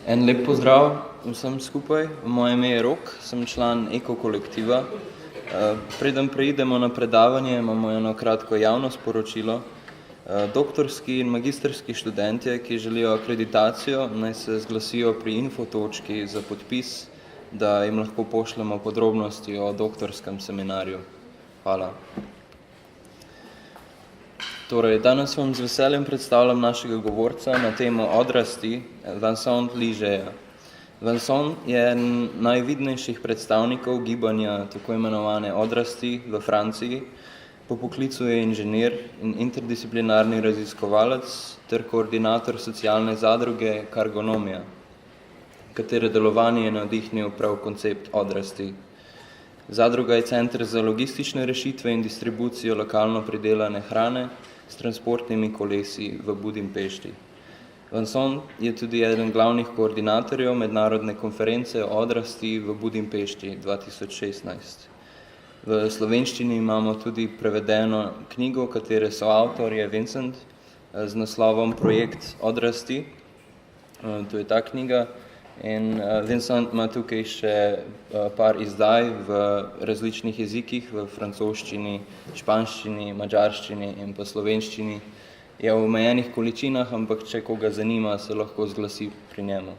En lep pozdrav vsem skupaj. Moje ime je Rok, sem član ekokolektiva. Preden preidemo na predavanje, imamo eno kratko javno sporočilo. Doktorski in magistrski študentje, ki želijo akreditacijo, naj se zglasijo pri infotočki za podpis, da jim lahko pošljemo podrobnosti o doktorskem seminarju. Hvala. Torej, danes vam z veseljem predstavljam našega govorca na temo Odrasti, Vincent Liegeyja. Vincent je eden najvidnejših predstavnikov gibanja tako imenovane Odrasti v Franciji. Po poklicu je inženir in interdisciplinarni raziskovalec ter koordinator socialne zadruge Kargonomija, katere delovanje je navdihnil prav koncept Odrasti. Zadruga je center za logistične rešitve in distribucijo lokalno pridelane hrane s transportnimi kolesi v Budimpešti. Vincent je tudi eden glavnih koordinatorjev mednarodne konference o Odrasti v Budimpešti 2016. V slovenščini imamo tudi prevedeno knjigo, katere soavtor je Vincent, z naslovom Projekt Odrasti. To je ta knjiga. In Vincent ima tukaj še par izdaj v različnih jezikih, v francoščini, španščini, madžarščini in pa slovenščini. Je v omejenih količinah, ampak če koga zanima, se lahko zglasi pri njemu.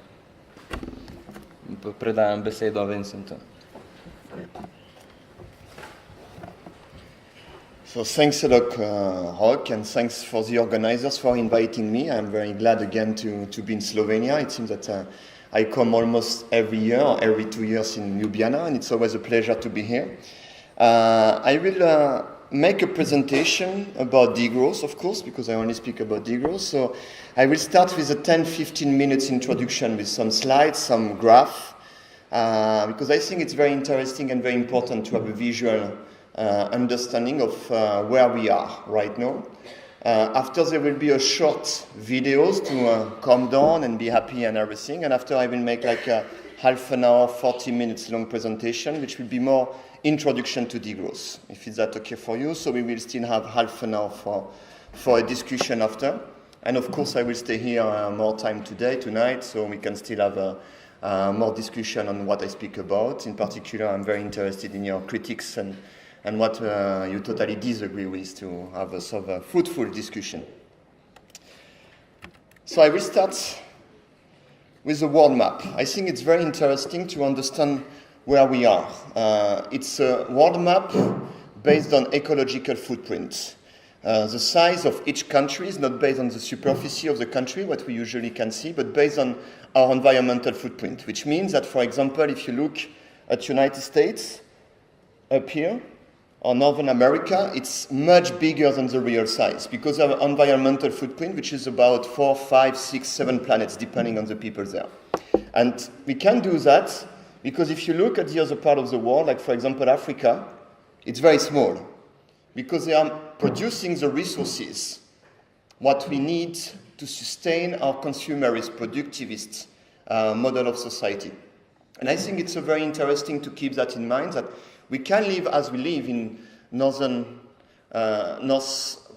Predajam besedo Vincentu. So thanks a lot, Rock, and thanks for the organizers for inviting me. I'm very glad again to be in Slovenia. It seems that I come almost every year or every 2 years in Ljubljana, and it's always a pleasure to be here. I will make a presentation about degrowth, of course, because I only speak about degrowth. So I will start with a 10-15 minutes introduction with some slides, some graph, because I think it's very interesting and very important to have a visual understanding of where we are right now. After there will be a short videos to calm down and be happy and everything, and after I will make like a half an hour, 40 minutes long presentation, which will be more introduction to degrowth, if it's that okay for you. So we will still have half an hour for a discussion after, and of course I will stay here more time tonight, so we can still have more discussion on what I speak about. In particular, I'm very interested in your critics and what you totally disagree with, to have a sort of fruitful discussion. So I will start with the world map. I think it's very interesting to understand where we are. It's a world map based on ecological footprint. The size of each country is not based on the superficie of the country, what we usually can see, but based on our environmental footprint, which means that, for example, if you look at United States, up here, or Northern America, it's much bigger than the real size because of our environmental footprint, which is about 4, 5, 6, 7 planets, depending on the people there. And we can do that because if you look at the other part of the world, like for example Africa, it's very small because they are producing the resources, what we need to sustain our consumerist, productivist model of society. And I think it's very interesting to keep that in mind, that we can live as we live in north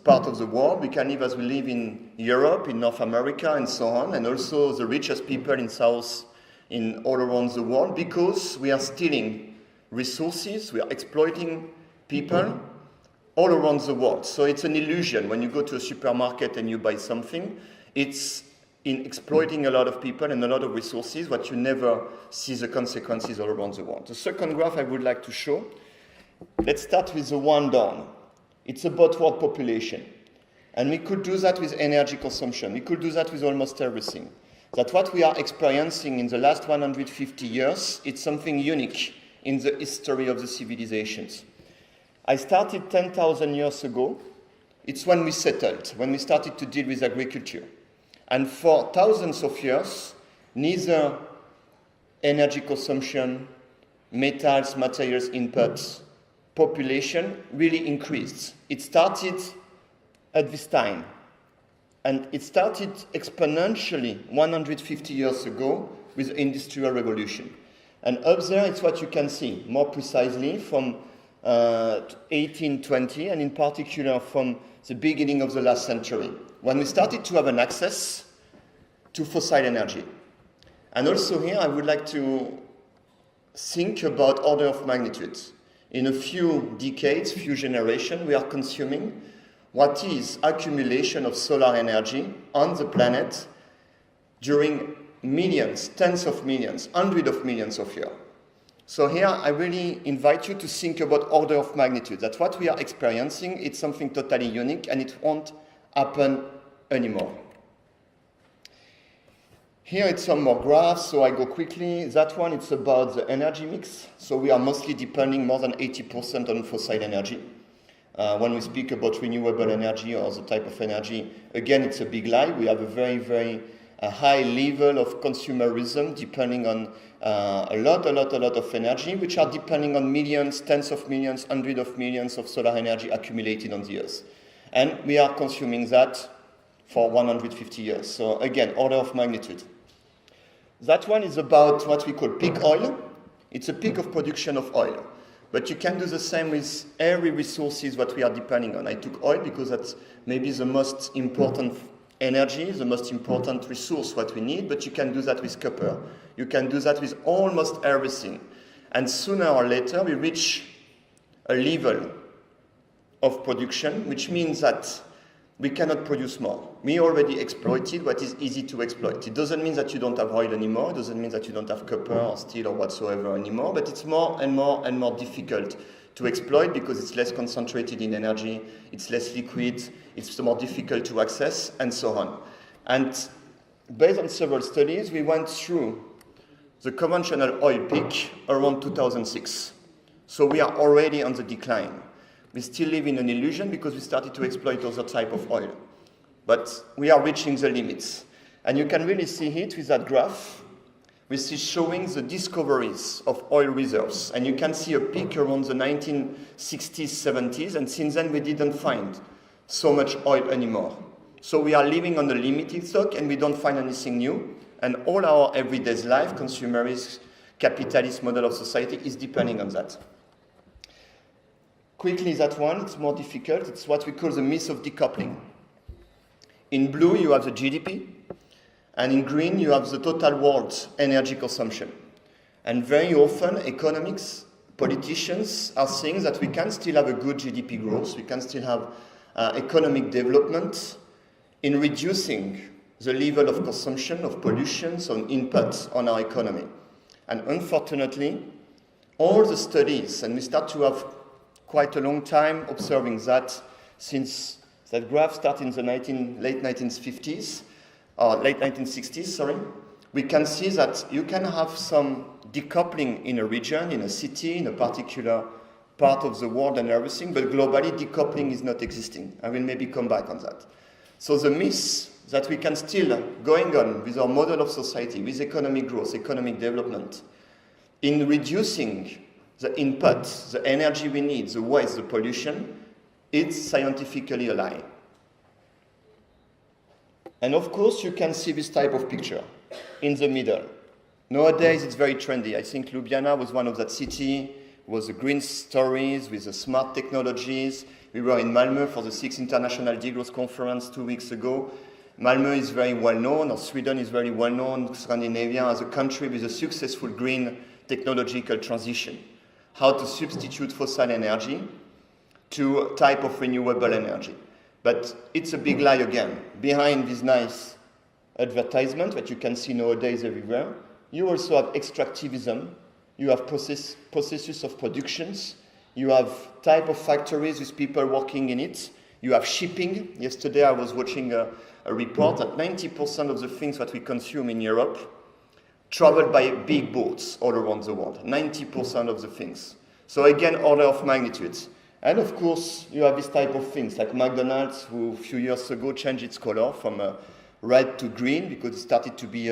part of the world. We can live as we live in Europe, in North America, and so on, and also the richest people in South, in all around the world, because we are stealing resources, we are exploiting people all around the world. So it's an illusion. When you go to a supermarket and you buy something, it's in exploiting a lot of people and a lot of resources, but you never see the consequences all around the world. The second graph I would like to show, let's start with the one down. It's about world population. And we could do that with energy consumption. We could do that with almost everything. That what we are experiencing in the last 150 years, it's something unique in the history of the civilizations. I started 10,000 years ago. It's when we settled, when we started to deal with agriculture. And for thousands of years, neither energy consumption, metals, materials inputs, population really increased. It started at this time. And it started exponentially 150 years ago with the Industrial Revolution. And up there, it's what you can see, more precisely, from 1820, and in particular from the beginning of the last century, when we started to have an access to fossil energy. And also here I would like to think about order of magnitude. In a few decades, few generations, we are consuming what is accumulation of solar energy on the planet during millions, tens of millions, hundreds of millions of years. So here I really invite you to think about order of magnitude, that what we are experiencing, it's something totally unique and it won't happen anymore. Here it's some more graphs, so I go quickly. That one, it's about the energy mix. So we are mostly depending more than 80% on fossil energy. When we speak about renewable energy or the type of energy, again, it's a big lie. We have a very, very high level of consumerism depending on a lot of energy, which are depending on millions, tens of millions, hundreds of millions of solar energy accumulated on the Earth. And we are consuming that for 150 years. So again, order of magnitude. That one is about what we call peak oil. It's a peak of production of oil. But you can do the same with every resources what we are depending on. I took oil because that's maybe the most important energy, the most important resource what we need, but you can do that with copper. You can do that with almost everything. And sooner or later we reach a level of production, which means that we cannot produce more. We already exploited what is easy to exploit. It doesn't mean that you don't have oil anymore. It doesn't mean that you don't have copper or steel or whatsoever anymore, but it's more and more and more difficult to exploit because it's less concentrated in energy, it's less liquid, it's more difficult to access, and so on. And based on several studies, we went through the conventional oil peak around 2006. So we are already on the decline. We still live in an illusion because we started to exploit other type of oil. But we are reaching the limits. And you can really see it with that graph. We see showing the discoveries of oil reserves. And you can see a peak around the 1960s, 70s, and since then we didn't find so much oil anymore. So we are living on a limited stock and we don't find anything new. And all our everyday life, consumerist, capitalist model of society is depending on that. Quickly, that one, it's more difficult. It's what we call the myth of decoupling. In blue, you have the GDP, and in green, you have the total world's energy consumption. And very often, economics, politicians are saying that we can still have a good GDP growth, we can still have economic development in reducing the level of consumption, of pollution, on input on our economy. And unfortunately, all the studies, and we start to have quite a long time observing that since that graph started in the late 1950s, or late 1960s, sorry, we can see that you can have some decoupling in a region, in a city, in a particular part of the world and everything, but globally decoupling is not existing. I will maybe come back on that. So the myth that we can still, going on with our model of society, with economic growth, economic development, in reducing the input, the energy we need, the waste, the pollution, it's scientifically a lie. And of course, you can see this type of picture in the middle. Nowadays, it's very trendy. I think Ljubljana was one of that city, was the green stories with the smart technologies. We were in Malmö for the 6th International Degrowth Conference 2 weeks ago. Malmö is very well known, or Sweden is very well known, Scandinavia as a country with a successful green technological transition. How to substitute fossil energy to a type of renewable energy. But it's a big lie again. Behind this nice advertisement that you can see nowadays everywhere, you also have extractivism, you have processes of productions, you have type of factories with people working in it, you have shipping. Yesterday I was watching a report that 90% of the things that we consume in Europe traveled by big boats all around the world, 90% of the things. So again, order of magnitude. And of course, you have this type of things, like McDonald's, who a few years ago changed its color from red to green, because it started to be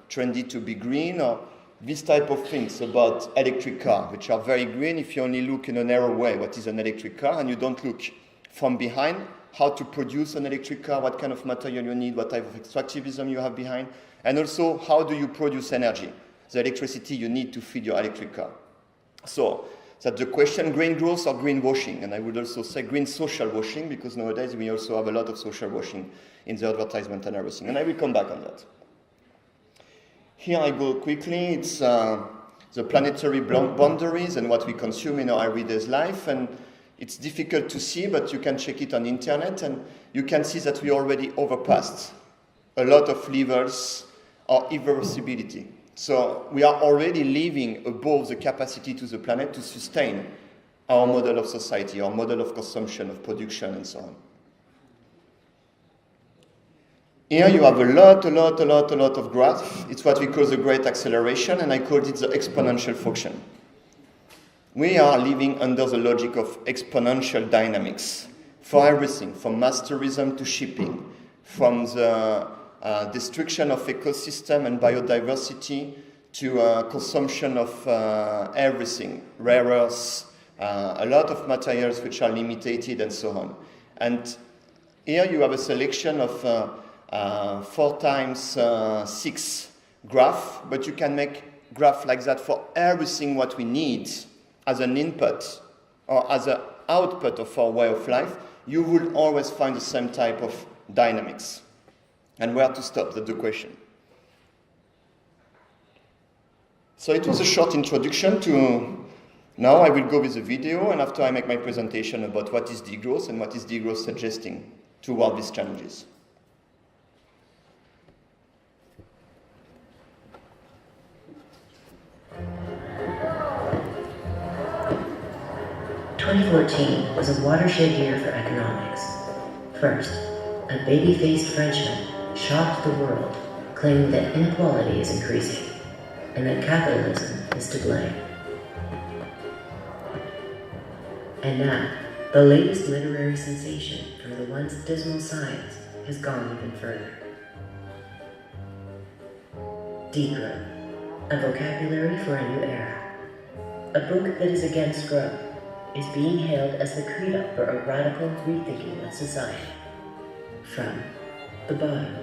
trendy to be green, or this type of things about electric car, which are very green if you only look in a narrow way, what is an electric car, and you don't look from behind, how to produce an electric car, what kind of material you need, what type of extractivism you have behind, and also how do you produce energy, the electricity you need to feed your electric car. So that's the question, green growth or green washing, and I would also say green social washing, because nowadays we also have a lot of social washing in the advertisement and everything, and I will come back on that. Here I go quickly. It's the planetary boundaries and what we consume in our everyday life. And it's difficult to see, but you can check it on the internet, and you can see that we already overpassed a lot of levels of irreversibility. So we are already living above the capacity to the planet to sustain our model of society, our model of consumption, of production, and so on. Here you have a lot of graph. It's what we call the great acceleration, and I called it the exponential function. We are living under the logic of exponential dynamics for everything, from mass tourism to shipping, from the destruction of ecosystem and biodiversity to consumption of everything, rare earths, a lot of materials which are limited, and so on. And here you have a selection of 4 times 6 graph, but you can make graph like that for everything what we need as an input or as an output of our way of life. You will always find the same type of dynamics. And where to stop, that's the question. So it was a short introduction to, now I will go with the video, and after I make my presentation about what is degrowth and what is degrowth suggesting toward these challenges. "2014 was a watershed year for economics. First, a baby-faced Frenchman shocked the world, claiming that inequality is increasing and that capitalism is to blame. And now, the latest literary sensation from the once dismal science has gone even further. Degrowth, a vocabulary for a new era. A book that is against growth is being hailed as the credo for a radical rethinking of society. From the bottom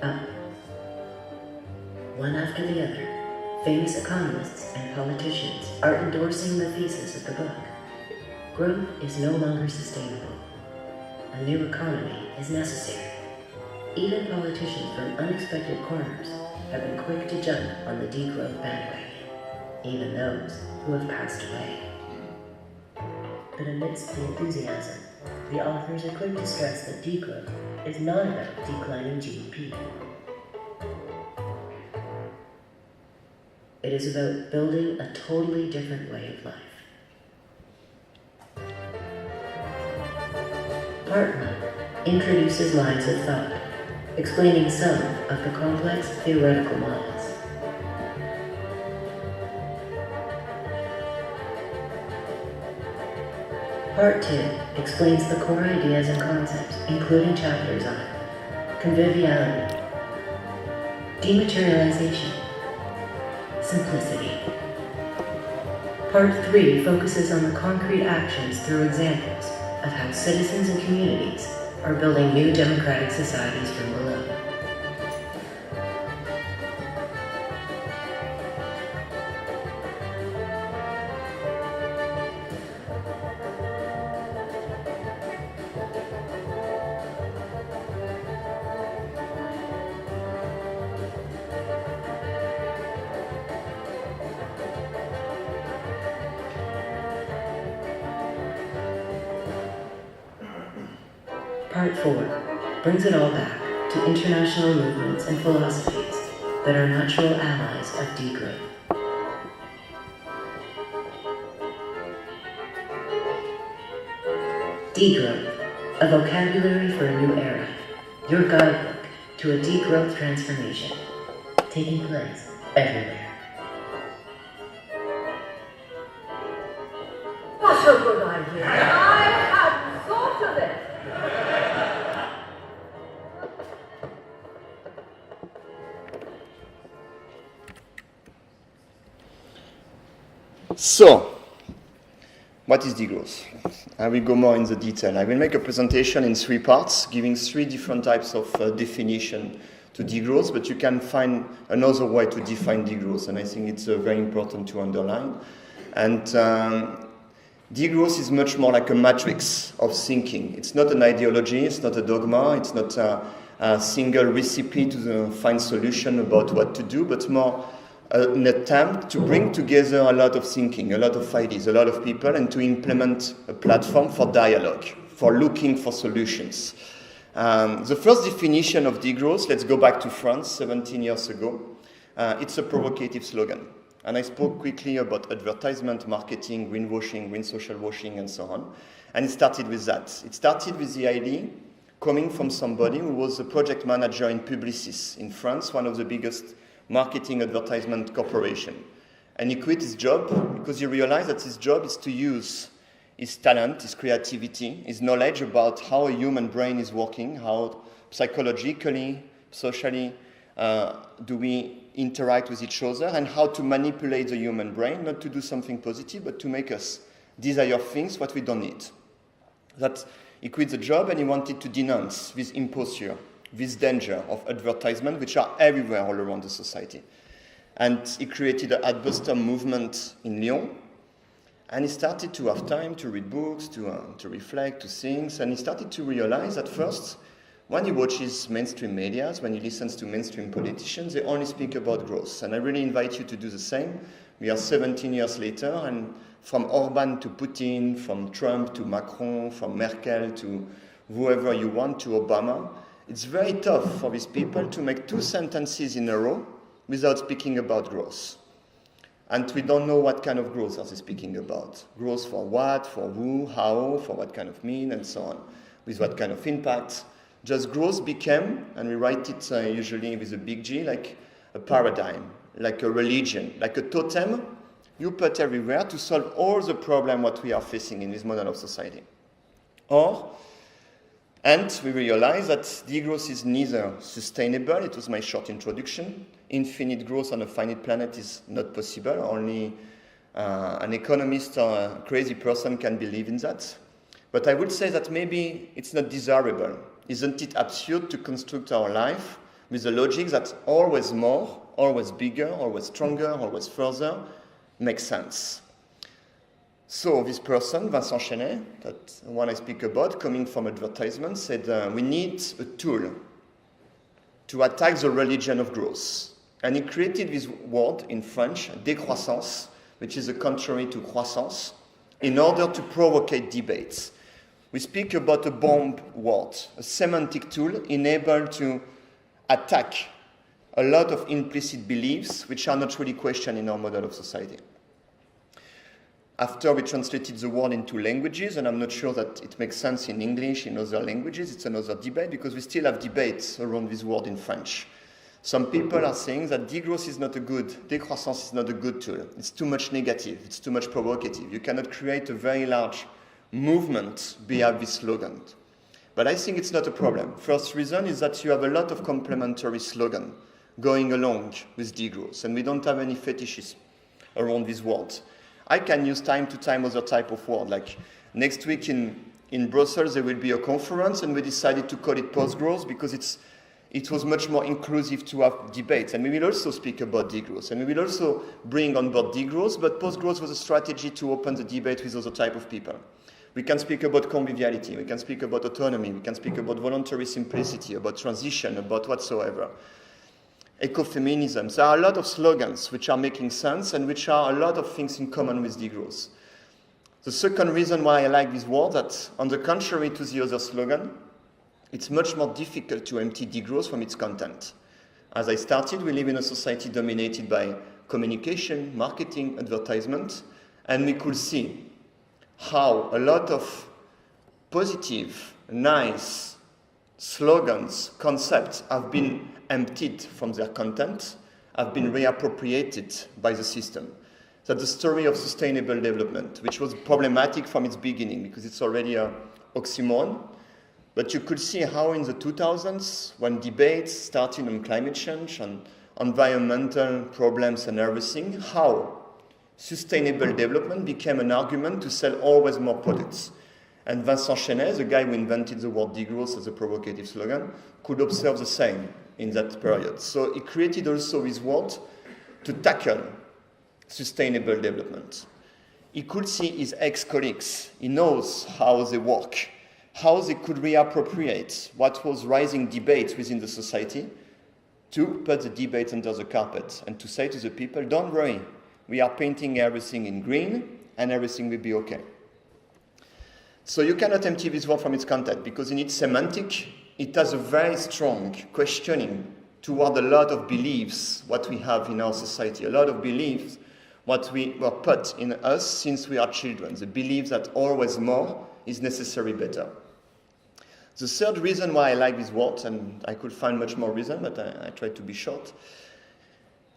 up. One after the other, famous economists and politicians are endorsing the thesis of the book. Growth is no longer sustainable. A new economy is necessary. Even politicians from unexpected corners have been quick to jump on the degrowth bandwagon, even those who have passed away. But amidst the enthusiasm, the authors are quick to stress that degrowth is not about declining GDP. It is about building a totally different way of life. Part 1 introduces lines of thought, explaining some of the complex theoretical models. Part 2 explains the core ideas and concepts, including chapters on conviviality, dematerialization, simplicity. Part 3 focuses on the concrete actions through examples of how citizens and communities are building new democratic societies from below. Part 4 brings it all back to international movements and philosophies that are natural allies of degrowth. Degrowth, a vocabulary for a new era, your guidebook to a degrowth transformation, taking place everywhere. What a good idea! I hadn't thought of it! So, what is degrowth? I will go more in the detail. I will make a presentation in 3 parts, giving 3 different types of definition to degrowth, but you can find another way to define degrowth, and I think it's very important to underline. And degrowth is much more like a matrix of thinking. It's not an ideology, it's not a dogma, it's not a single recipe to find solution about what to do, but more an attempt to bring together a lot of thinking, a lot of ideas, a lot of people, and to implement a platform for dialogue, for looking for solutions. The first definition of degrowth, let's go back to France 17 years ago. It's a provocative slogan. And I spoke quickly about advertisement, marketing, greenwashing, green social washing, and so on. And it started with that. It started with the idea coming from somebody who was a project manager in Publicis in France, one of the biggest marketing advertisement corporation. And he quit his job because he realized that his job is to use his talent, his creativity, his knowledge about how a human brain is working, how psychologically, socially do we interact with each other, and how to manipulate the human brain, not to do something positive, but to make us desire things what we don't need. That he quit the job and he wanted to denounce this imposture, this danger of advertisement, which are everywhere all around the society. And he created an adbuster movement in Lyon, and he started to have time to read books, to reflect, to think, and he started to realize at first, when he watches mainstream media, when he listens to mainstream politicians, they only speak about growth. And I really invite you to do the same. We are 17 years later, and from Orban to Putin, from Trump to Macron, from Merkel to whoever you want to Obama, it's very tough for these people to make two sentences in a row without speaking about growth. And we don't know what kind of growth are they speaking about. Growth for what, for who, how, for what kind of mean, and so on. With what kind of impact. Just growth became, and we write it usually with a big G, like a paradigm, like a religion, like a totem you put everywhere to solve all the problems what we are facing in this model of society. And we realize that degrowth is neither sustainable, it was my short introduction. Infinite growth on a finite planet is not possible. Only an economist or a crazy person can believe in that. But I would say that maybe it's not desirable. Isn't it absurd to construct our life with the logic that always more, always bigger, always stronger, always further makes sense? So this person, Vincent Liegey, that one I speak about, coming from advertisement, said we need a tool to attack the religion of growth. And he created this word in French, décroissance, which is a contrary to croissance, in order to provocate debates. We speak about a bomb word, a semantic tool enabled to attack a lot of implicit beliefs which are not really questioned in our model of society. After we translated the word into languages, and I'm not sure that it makes sense in English, in other languages, it's another debate, because we still have debates around this word in French. Some people are saying that degrowth is not a good, décroissance is not a good tool. It's too much negative, it's too much provocative. You cannot create a very large movement behind this slogan. But I think it's not a problem. First reason is that you have a lot of complementary slogans going along with degrowth, and we don't have any fetishism around these words. I can use time to time other type of word, like next week in Brussels there will be a conference, and we decided to call it post-growth because it was much more inclusive to have debates. And we will also speak about degrowth, and we will also bring on board degrowth, but post-growth was a strategy to open the debate with other type of people. We can speak about conviviality, we can speak about autonomy, we can speak about voluntary simplicity, about transition, about whatsoever. Ecofeminism. There are a lot of slogans which are making sense and which are a lot of things in common with degrowth. The second reason why I like this word, that on the contrary to the other slogan, it's much more difficult to empty degrowth from its content. As I started, we live in a society dominated by communication, marketing, advertisement, and we could see how a lot of positive, nice slogans, concepts have been emptied from their content, have been reappropriated by the system. That's the story of sustainable development, which was problematic from its beginning because it's already an oxymoron. But you could see how in the 2000s, when debates started on climate change, on environmental problems and everything, how sustainable development became an argument to sell always more products. And Vincent Liegey, the guy who invented the word degrowth as a provocative slogan, could observe the same in that period. So he created also his word to tackle sustainable development. He could see his ex-colleagues. He knows how they work. how they could reappropriate what was rising debate within the society to put the debate under the carpet and to say to the people, don't worry, we are painting everything in green and everything will be okay. So you cannot empty this word from its content, because in its semantic, it has a very strong questioning toward a lot of beliefs what we have in our society, a lot of beliefs what we were put in us since we are children, the belief that always more is necessary better. The third reason why I like this word, and I could find much more reason, but I tried to be short,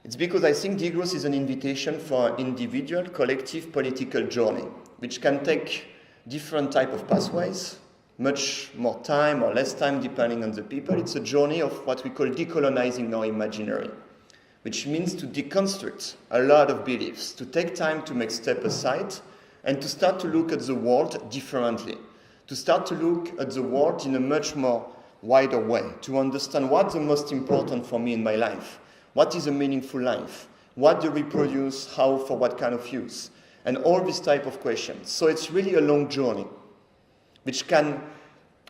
it's because I think degrowth is an invitation for individual, collective, political journey, which can take different type of pathways, much more time or less time depending on the people. It's a journey of what we call decolonizing our imaginary, which means to deconstruct a lot of beliefs, to take time to make step aside and to start to look at the world differently, to start to look at the world in a much more wider way, to understand what's the most important for me in my life, what is a meaningful life, what do we produce, how, for what kind of use, and all these type of questions. So it's really a long journey, which can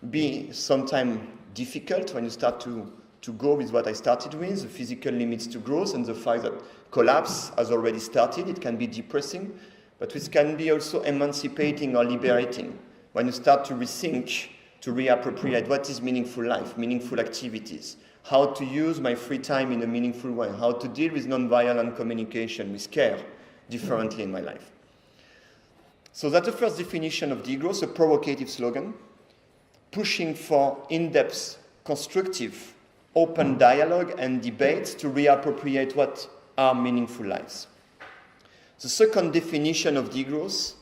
be sometimes difficult when you start to go with what I started with, the physical limits to growth and the fact that collapse has already started. It can be depressing, but it can be also emancipating or liberating when you start to rethink, to reappropriate what is meaningful life, meaningful activities, how to use my free time in a meaningful way, how to deal with non-violent communication, with care, differently in my life. So that's the first definition of degrowth, a provocative slogan, pushing for in-depth, constructive, open dialogue and debates to reappropriate what are meaningful lives. The second definition of degrowth,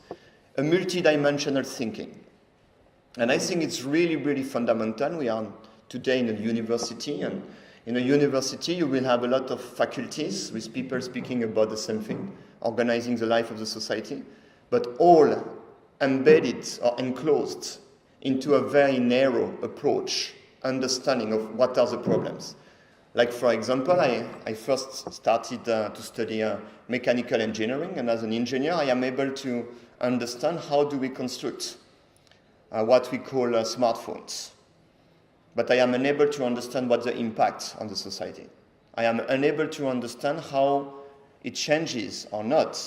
a multidimensional thinking. And I think it's really, really fundamental. We are today in a university, and in a university you will have a lot of faculties with people speaking about the same thing, organizing the life of the society, but all embedded or enclosed into a very narrow approach, understanding of what are the problems. Like, for example, I first started to study mechanical engineering, and as an engineer I am able to understand how do we construct what we call smartphones. But I am unable to understand what the impact on the society. I am unable to understand how it changes or not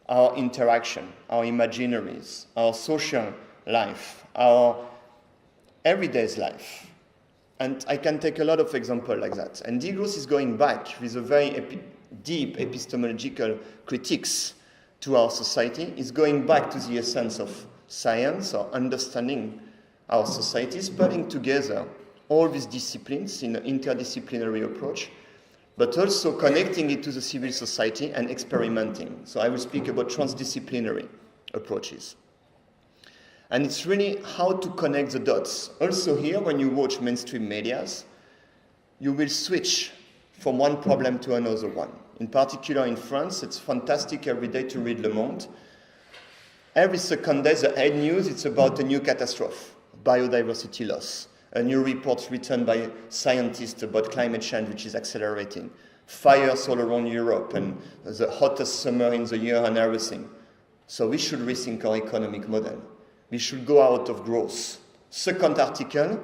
our interaction, our imaginaries, our social life, our everyday's life. And I can take a lot of examples like that. And degrowth is going back with a very deep epistemological critiques to our society. It's going back to the essence of science or understanding our societies, putting together all these disciplines in an interdisciplinary approach, but also connecting it to the civil society and experimenting. So I will speak about transdisciplinary approaches. And it's really how to connect the dots. Also here, when you watch mainstream medias, you will switch from one problem to another one. In particular in France, it's fantastic every day to read Le Monde. Every second day, the head news, it's about a new catastrophe, biodiversity loss, a new report written by scientists about climate change, which is accelerating, fires all around Europe, and the hottest summer in the year and everything. So we should rethink our economic model. We should go out of growth. Second article,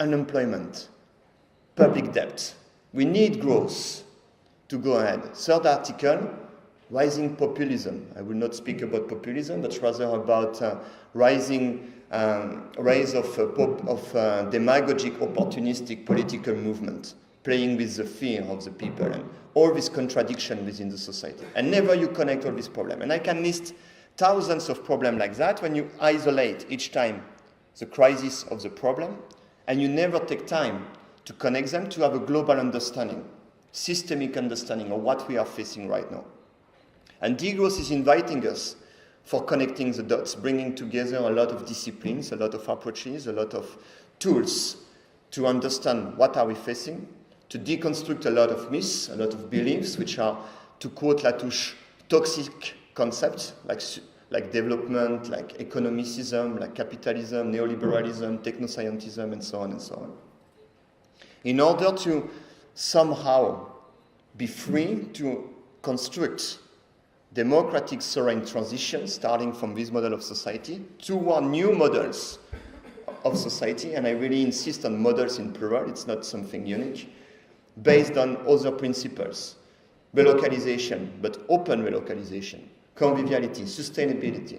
unemployment, public debt. We need growth to go ahead. Third article, rising populism. I will not speak about populism, but rather about rising rise of demagogic, opportunistic political movement, playing with the fear of the people and all this contradiction within the society. And never you connect all these problems. And I can list thousands of problems like that when you isolate each time the crisis of the problem, and you never take time to connect them to have a global understanding, systemic understanding of what we are facing right now. And degrowth is inviting us for connecting the dots, bringing together a lot of disciplines, a lot of approaches, a lot of tools to understand what are we facing, to deconstruct a lot of myths, a lot of beliefs, which are, to quote Latouche, toxic concepts like development, like economicism, like capitalism, neoliberalism, technoscientism, and so on and so on. In order to somehow be free to construct democratic sovereign transition, starting from this model of society, toward new models of society, and I really insist on models in plural, it's not something unique, based on other principles. Relocalization, but open relocalization, conviviality, sustainability,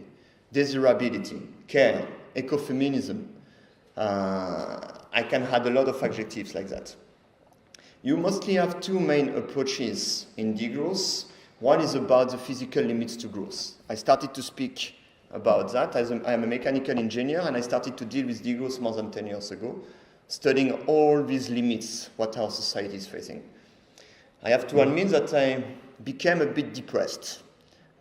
desirability, care, ecofeminism. I can add a lot of adjectives like that. You mostly have two main approaches in degrowth. One is about the physical limits to growth. I started to speak about that. I am a mechanical engineer, and I started to deal with degrowth more than 10 years ago, studying all these limits, what our society is facing. I have to admit that I became a bit depressed,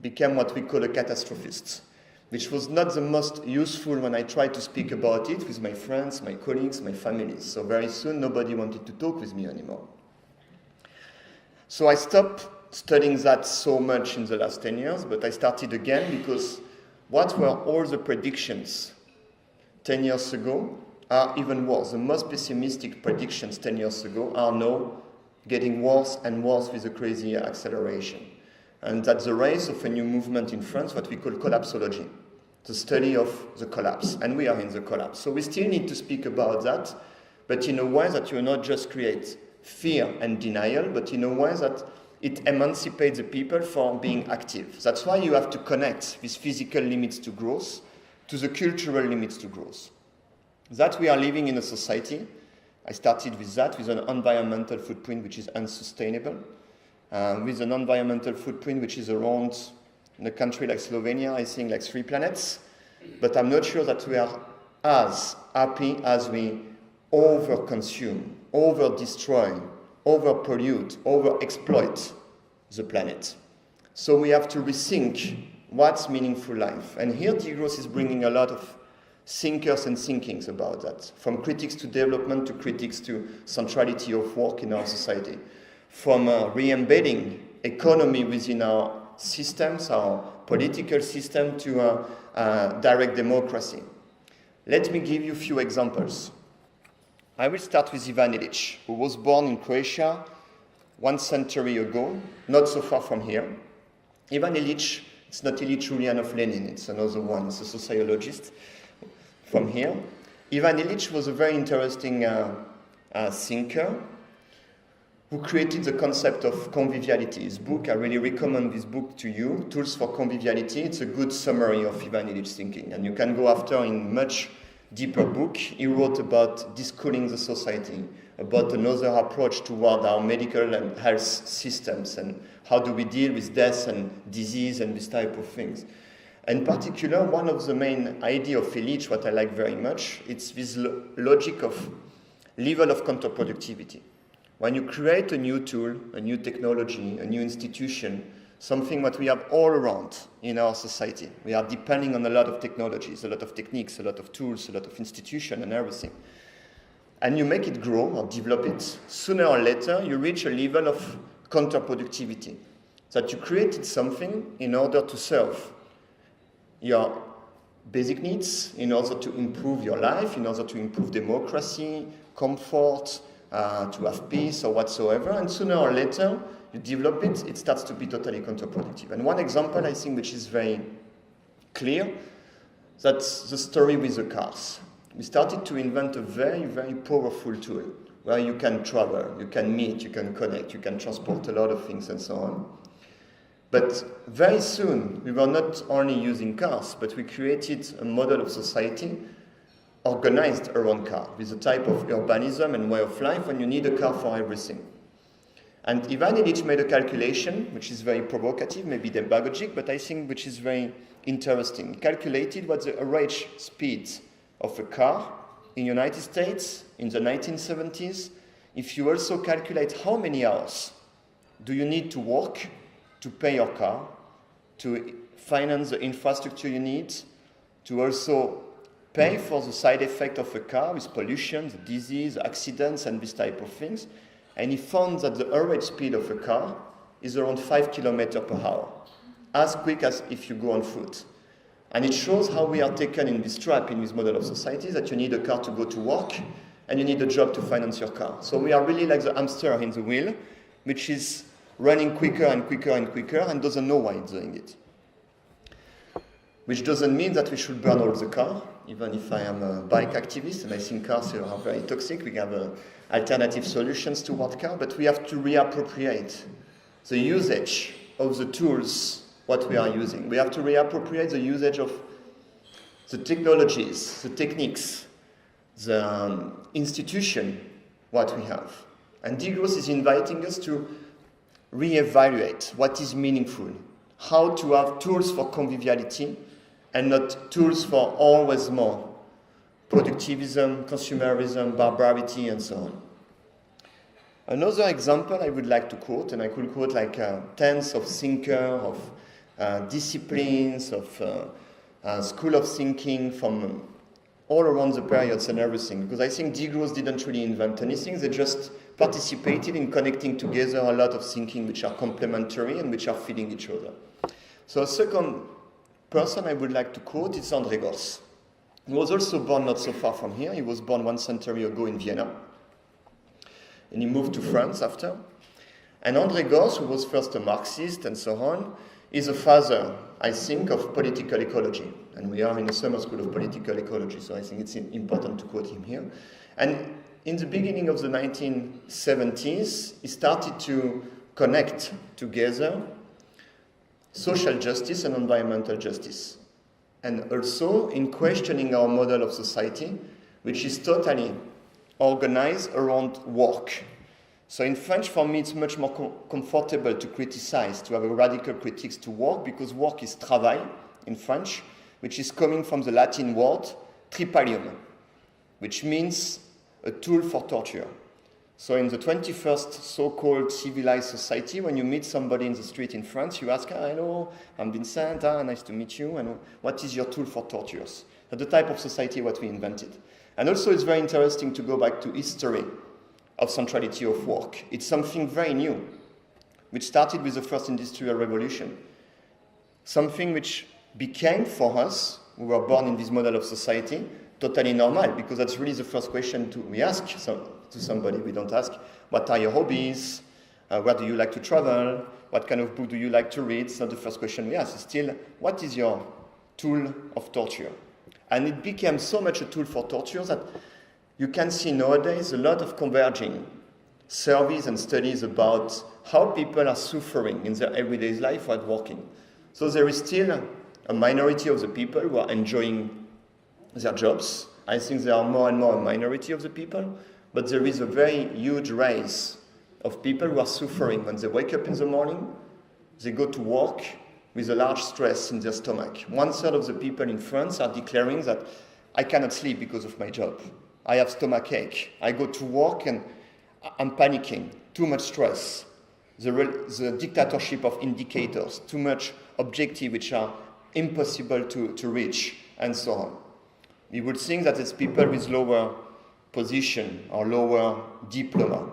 became what we call a catastrophist, which was not the most useful when I tried to speak about it with my friends, my colleagues, my families. So very soon nobody wanted to talk with me anymore. So I stopped studying that so much in the last 10 years, but I started again because what were all the predictions 10 years ago are even worse. The most pessimistic predictions 10 years ago are now getting worse and worse with a crazy acceleration. And that's the rise of a new movement in France, what we call collapsology, the study of the collapse. And we are in the collapse. So we still need to speak about that, but in a way that you not just create fear and denial, but in a way that it emancipates the people from being active. That's why you have to connect these physical limits to growth to the cultural limits to growth. That we are living in a society. I started with that, with an environmental footprint which is unsustainable, with an environmental footprint which is around, in a country like Slovenia, I think like 3 planets. But I'm not sure that we are as happy as we over-consume, over-destroy, over-pollute, over-exploit the planet. So we have to rethink what's meaningful life. And here degrowth is bringing a lot of thinkers and thinkings about that, from critics to development to critics to centrality of work in our society, from re-embedding economy within our systems, our political system, to direct democracy. Let me give you a few examples. I will start with Ivan Illich, who was born in Croatia 1 century ago, not so far from here. Ivan Illich, it's not Ilich Ulyanov Lenin, it's another one, it's a sociologist from here. Ivan Illich was a very interesting thinker who created the concept of conviviality. His book, I really recommend this book to you, Tools for Conviviality. It's a good summary of Ivan Illich's thinking. And you can go after in much deeper book. He wrote about deschooling the society, about another approach toward our medical and health systems, and how do we deal with death and disease and this type of things. In particular, one of the main ideas of Illich, what I like very much, it's this logic of level of counterproductivity. When you create a new tool, a new technology, a new institution, something that we have all around in our society, we are depending on a lot of technologies, a lot of techniques, a lot of tools, a lot of institutions and everything. And you make it grow or develop it, sooner or later you reach a level of counterproductivity. That you created something in order to serve your basic needs, in order to improve your life, in order to improve democracy, comfort, to have peace or whatsoever, and sooner or later you develop it, it starts to be totally counterproductive. And one example I think which is very clear, that's the story with the cars. We started to invent a very, very powerful tool where you can travel, you can meet, you can connect, you can transport a lot of things and so on. But very soon, we were not only using cars, but we created a model of society organized around car, with a type of urbanism and way of life when you need a car for everything. And Ivan Illich made a calculation, which is very provocative, maybe demagogic, but I think which is very interesting. He calculated what the average speed of a car in the United States in the 1970s, if you also calculate how many hours do you need to work to pay your car, to finance the infrastructure you need, to also pay for the side effect of a car with pollution, the disease, accidents, and this type of things. And he found that the average speed of a car is around 5 kilometers per hour, as quick as if you go on foot. And it shows how we are taken in this trap, in this model of society, that you need a car to go to work, and you need a job to finance your car. So we are really like the hamster in the wheel, which is running quicker and quicker and quicker, and doesn't know why it's doing it. which doesn't mean that we should burn all the car, even if I am a bike activist and I think cars are very toxic. We have alternative solutions toward car, but we have to reappropriate the usage of the tools what we are using. We have to reappropriate the usage of the technologies, the techniques, the institution what we have. And degrowth is inviting us to reevaluate what is meaningful, how to have tools for conviviality and not tools for always more productivism, consumerism, barbarity, and so on. Another example I would like to quote, and I could quote like tens of thinkers, of disciplines, of school of thinking from all around the periods and everything, because I think degrowth didn't really invent anything, they just participated in connecting together a lot of thinking which are complementary and which are feeding each other. So a second person I would like to quote is André Gorz. He was also born not so far from here. He was born 1 century ago in Vienna. And he moved to France after. And André Gorz, who was first a Marxist and so on, is a father, I think, of political ecology. And we are in the summer school of political ecology, so I think it's important to quote him here. And in the beginning of the 1970s, he started to connect together social justice and environmental justice. And also in questioning our model of society, which is totally organized around work. So in French, for me, it's much more comfortable to criticize, to have a radical critiques to work, because work is travail in French, which is coming from the Latin word tripalium, which means a tool for torture. So in the 21st so-called civilized society, when you meet somebody in the street in France, you ask, hello, I'm Vincent, nice to meet you, and what is your tool for tortures? That's the type of society what we invented. And also it's very interesting to go back to history of centrality of work. It's something very new, which started with the first industrial revolution. Something which became for us, who were born in this model of society, totally normal, because that's really the first question we ask to somebody. We don't ask, what are your hobbies? Where do you like to travel? What kind of book do you like to read? It's not the first question we ask. It's still, what is your tool of torture? And it became so much a tool for torture that you can see nowadays a lot of converging surveys and studies about how people are suffering in their everyday life while working. So there is still a minority of the people who are enjoying their jobs. I think there are more and more a minority of the people, but there is a very huge rise of people who are suffering when they wake up in the morning, they go to work with a large stress in their stomach. 1/3 of the people in France are declaring that I cannot sleep because of my job. I have stomach ache. I go to work and I'm panicking. Too much stress. The dictatorship of indicators. Too much objectives which are impossible to reach, and so on. We would think that it's people with lower position or lower diploma.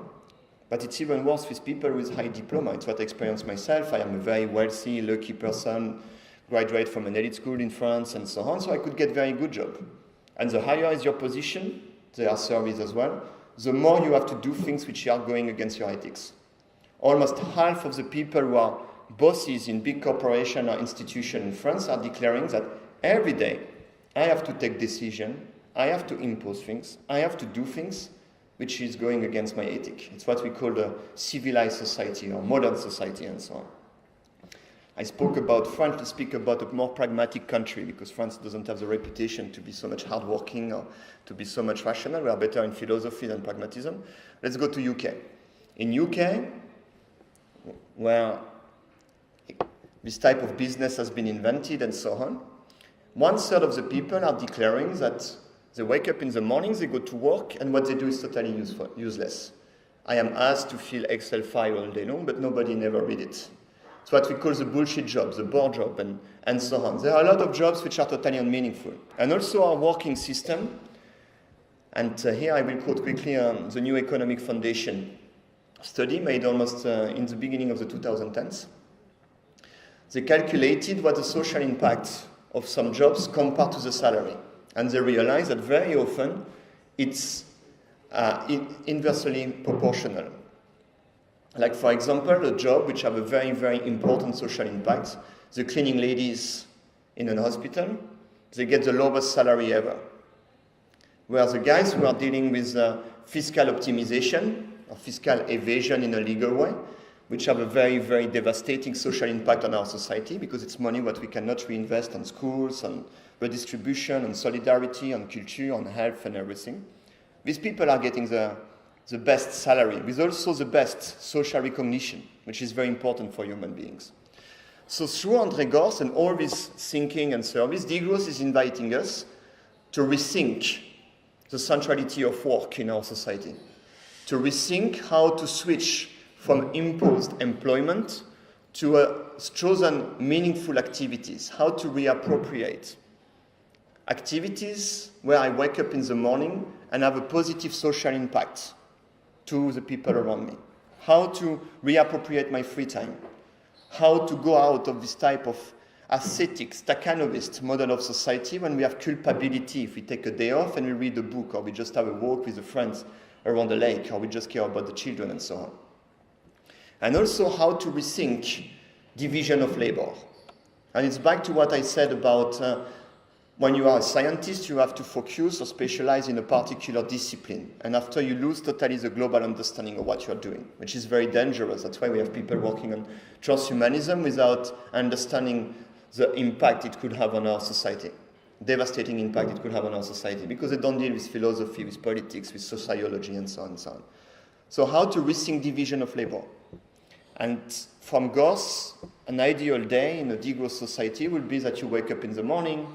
But it's even worse with people with high diploma. It's what I experienced myself. I am a very wealthy, lucky person, graduate from an elite school in France, and so on, so I could get very good job. And the higher is your position, there are surveys as well, the more you have to do things which are going against your ethics. Almost half of the people who are bosses in big corporations or institutions in France are declaring that every day I have to take decisions, I have to impose things, I have to do things which is going against my ethic. It's what we call the civilized society or modern society and so on. I spoke about France to speak about a more pragmatic country, because France doesn't have the reputation to be so much hardworking or to be so much rational. We are better in philosophy than pragmatism. Let's go to UK. In UK, where this type of business has been invented and so on, 1/3 of the people are declaring that they wake up in the morning, they go to work, and what they do is totally useless. I am asked to fill Excel file all day long, but nobody never read it. It's what we call the bullshit job, the bore job, and so on. There are a lot of jobs which are totally unmeaningful. And also our working system, and here I will quote quickly the New Economic Foundation study made almost in the beginning of the 2010s. They calculated what the social impact of some jobs compared to the salary. And they realized that very often it's inversely proportional. Like, for example, a job which have a very, very important social impact, the cleaning ladies in an hospital, they get the lowest salary ever. Whereas the guys who are dealing with fiscal optimization or fiscal evasion in a legal way, which have a very, very devastating social impact on our society, because it's money what we cannot reinvest on schools, on redistribution, on solidarity, on culture, on health and everything. These people are getting the best salary, with also the best social recognition, which is very important for human beings. So through André Gorz and all this thinking and service, degrowth is inviting us to rethink the centrality of work in our society, to rethink how to switch from imposed employment to chosen meaningful activities, how to reappropriate activities where I wake up in the morning and have a positive social impact to the people around me, how to reappropriate my free time, how to go out of this type of ascetic, Stakhanovist model of society when we have culpability if we take a day off and we read a book, or we just have a walk with the friends around the lake, or we just care about the children and so on. And also how to rethink division of labor. And it's back to what I said about when you are a scientist, you have to focus or specialize in a particular discipline. And after you lose totally the global understanding of what you're doing, which is very dangerous. That's why we have people working on transhumanism without understanding the impact it could have on our society. Devastating impact it could have on our society, because they don't deal with philosophy, with politics, with sociology, and so on and so on. So how to rethink division of labor. And from Gorz, an ideal day in a degrowth society would be that you wake up in the morning,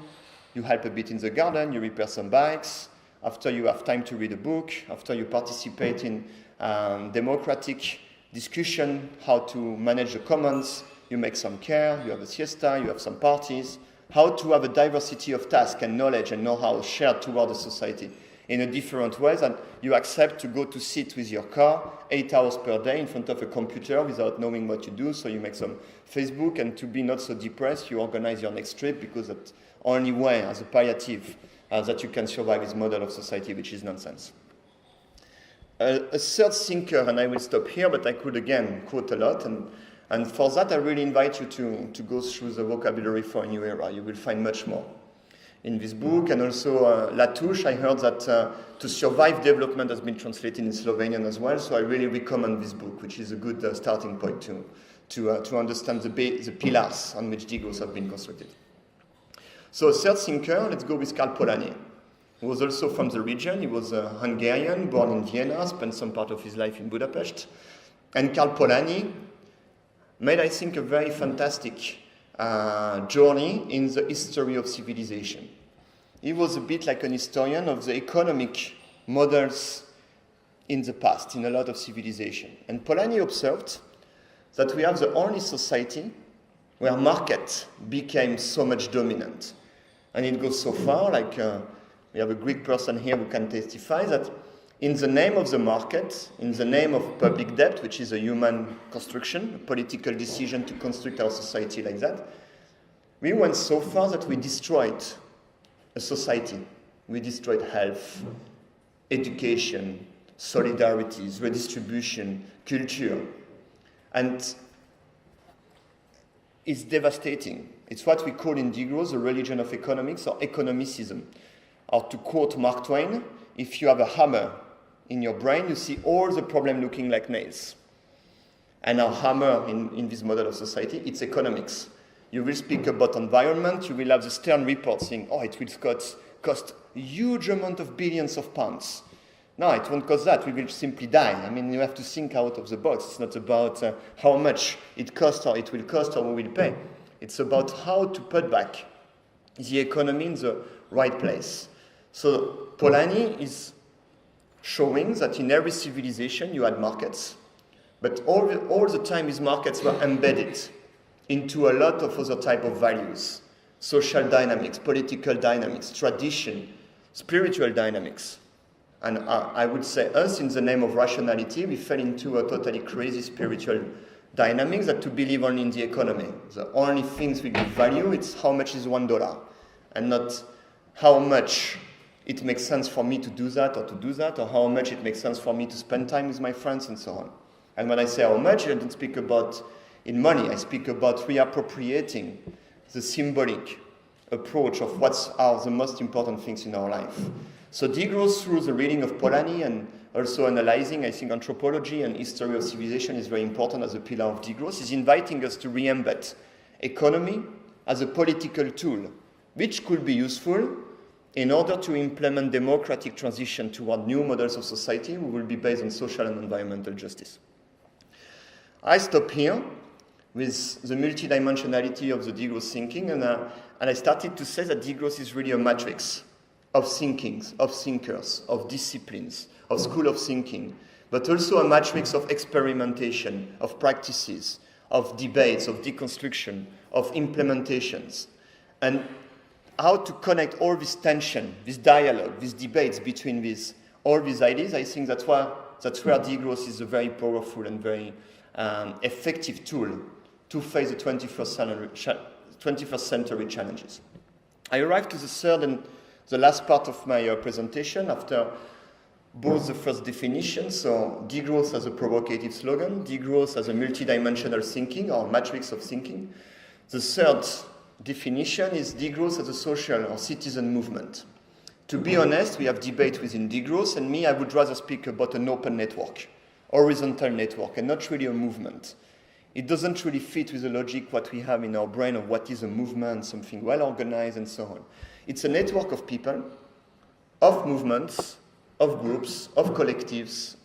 you help a bit in the garden, you repair some bikes, after you have time to read a book, after you participate in democratic discussion, how to manage the commons, you make some care, you have a siesta, you have some parties, how to have a diversity of tasks and knowledge and know-how shared toward the society in a different way, that you accept to go to sit with your car 8 hours per day in front of a computer without knowing what you do, so you make some Facebook, and to be not so depressed, you organize your next trip, because that's the only way, as a palliative, that you can survive this model of society, which is nonsense. A third thinker, and I will stop here, but I could again quote a lot, and for that I really invite you to go through the vocabulary for a new era. You will find much more in this book. And also Latouche, I heard that To Survive Development has been translated in Slovenian as well, so I really recommend this book, which is a good starting point to understand the pillars on which degrowth have been constructed. So a third thinker, let's go with Karl Polanyi, who was also from the region. He was a Hungarian, born in Vienna, spent some part of his life in Budapest. And Karl Polanyi made, I think, a very fantastic journey in the history of civilization. He was a bit like an historian of the economic models in the past, in a lot of civilization. And Polanyi observed that we have the only society where market became so much dominant. And it goes so far, like we have a Greek person here who can testify that in the name of the market, in the name of public debt, which is a human construction, a political decision to construct our society like that, we went so far that we destroyed a society. We destroyed health, education, solidarities, redistribution, culture. And it's devastating. It's what we call in degrowth the religion of economics, or economicism. Or to quote Mark Twain, if you have a hammer in your brain, you see all the problem looking like nails. And our hammer in this model of society, it's economics. You will speak about environment, you will have the Stern report saying, oh, it will cost a huge amount of billions of pounds. No, it won't cost that, we will simply die. I mean, you have to think out of the box. It's not about how much it costs or it will cost or we will pay. It's about how to put back the economy in the right place. So Polanyi is showing that in every civilization you had markets, but all the time these markets were embedded into a lot of other type of values, social dynamics, political dynamics, tradition, spiritual dynamics. And I would say us, in the name of rationality, we fell into a totally crazy spiritual dynamics that to believe only in the economy. The only things we give value, it's how much is $1, and not how much it makes sense for me to do that, or how much it makes sense for me to spend time with my friends, and so on. And when I say how much, I don't speak about in money. I speak about reappropriating the symbolic approach of what are the most important things in our life. So degrowth, through the reading of Polanyi and also analyzing, I think, anthropology and history of civilization is very important as a pillar of degrowth, is inviting us to re-embed economy as a political tool, which could be useful in order to implement democratic transition toward new models of society who will be based on social and environmental justice. I stop here with the multidimensionality of the degrowth thinking, and I started to say that degrowth is really a matrix of thinkings, of thinkers, of disciplines, of school of thinking, but also a matrix of experimentation, of practices, of debates, of deconstruction, of implementations. And how to connect all this tension, this dialogue, these debates between all these ideas, I think that's where degrowth is a very powerful and very effective tool to face the 21st century challenges. I arrived to the third and the last part of my presentation after both the first definition, so degrowth as a provocative slogan, degrowth as a multidimensional thinking or matrix of thinking. The third definition is degrowth as a social or citizen movement. To be honest, we have debate within degrowth, and I would rather speak about an open network, horizontal network, and not really a movement. It doesn't really fit with the logic what we have in our brain of what is a movement, something well organized and so on. It's a network of people, of movements, of groups, of collectives,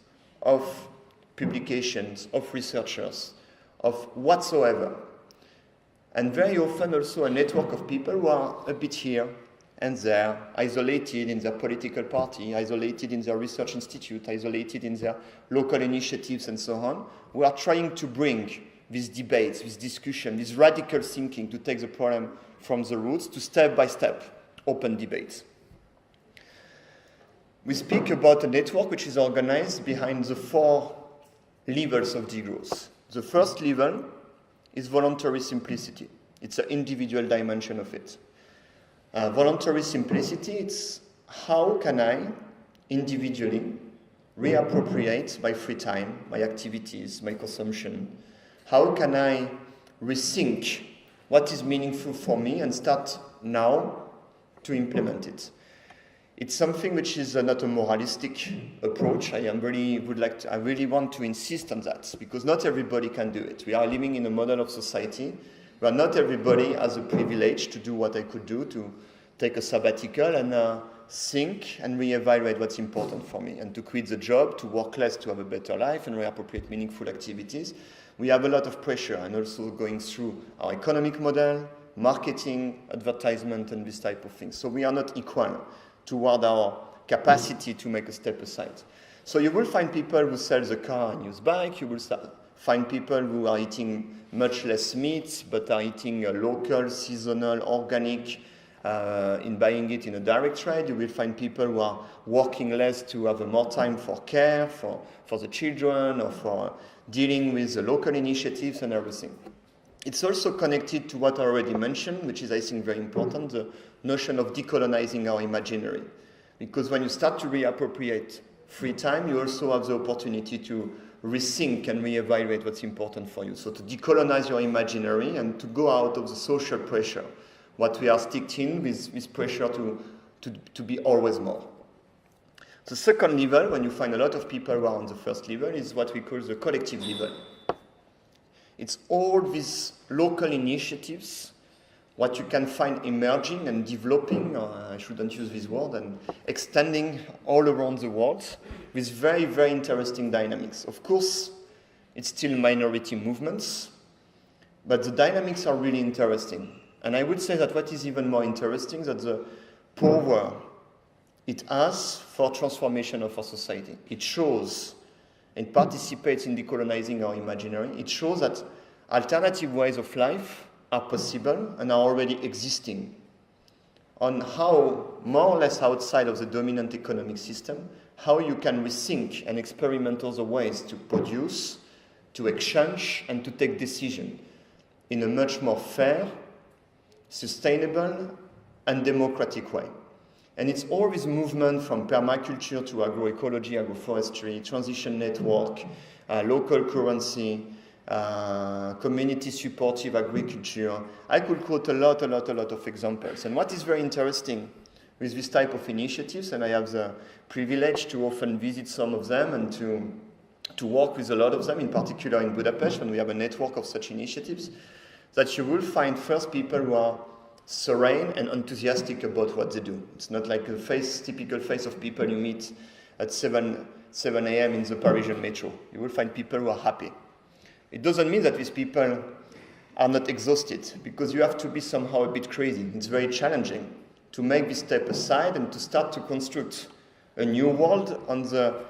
of publications, of researchers, of whatsoever. And very often also a network of people who are a bit here and there, isolated in their political party, isolated in their research institute, isolated in their local initiatives and so on, who are trying to bring these debates, this discussion, this radical thinking to take the problem from the roots to step-by-step open debates. We speak about a network which is organized behind the 4 levels of degrowth. The first level is voluntary simplicity. It's an individual dimension of it. Voluntary simplicity, it's how can I individually reappropriate my free time, my activities, my consumption? How can I rethink what is meaningful for me and start now to implement it? It's something which is not a moralistic approach. I really want to insist on that because not everybody can do it. We are living in a model of society where not everybody has a privilege to do what I could do, to take a sabbatical and think and reevaluate what's important for me and to quit the job, to work less, to have a better life and reappropriate meaningful activities. We have a lot of pressure and also going through our economic model, marketing, advertisement and this type of things. So we are not equal toward our capacity to make a step aside. So you will find people who sell the car and use bike. You will find people who are eating much less meat, but are eating local, seasonal, organic, in buying it in a direct trade. You will find people who are working less to have more time for care, for the children, or for dealing with the local initiatives and everything. It's also connected to what I already mentioned, which is, I think, very important, the notion of decolonizing our imaginary. Because when you start to reappropriate free time, you also have the opportunity to rethink and reevaluate what's important for you. So to decolonize your imaginary and to go out of the social pressure, what we are sticked in with pressure to be always more. The second level, when you find a lot of people who are on the first level, is what we call the collective level. It's all these local initiatives, what you can find emerging and developing, I shouldn't use this word, and extending all around the world with very, very interesting dynamics. Of course, it's still minority movements, but the dynamics are really interesting. And I would say that what is even more interesting is that the power it has for transformation of our society. It shows and participates in decolonizing our imaginary. It shows that alternative ways of life are possible and are already existing on how, more or less outside of the dominant economic system, how you can rethink and experiment other ways to produce, to exchange, and to take decision in a much more fair, sustainable, and democratic way. And it's all this movement from permaculture to agroecology, agroforestry, transition network, local currency, community supportive agriculture. I could quote a lot of examples. And what is very interesting with this type of initiatives, and I have the privilege to often visit some of them and to work with a lot of them, in particular in Budapest, when we have a network of such initiatives, that you will find first people who are serene and enthusiastic about what they do. It's not like a typical face of people you meet at 7 a.m. in the Parisian metro. You will find people who are happy. It doesn't mean that these people are not exhausted, because you have to be somehow a bit crazy. It's very challenging to make this step aside and to start to construct a new world on the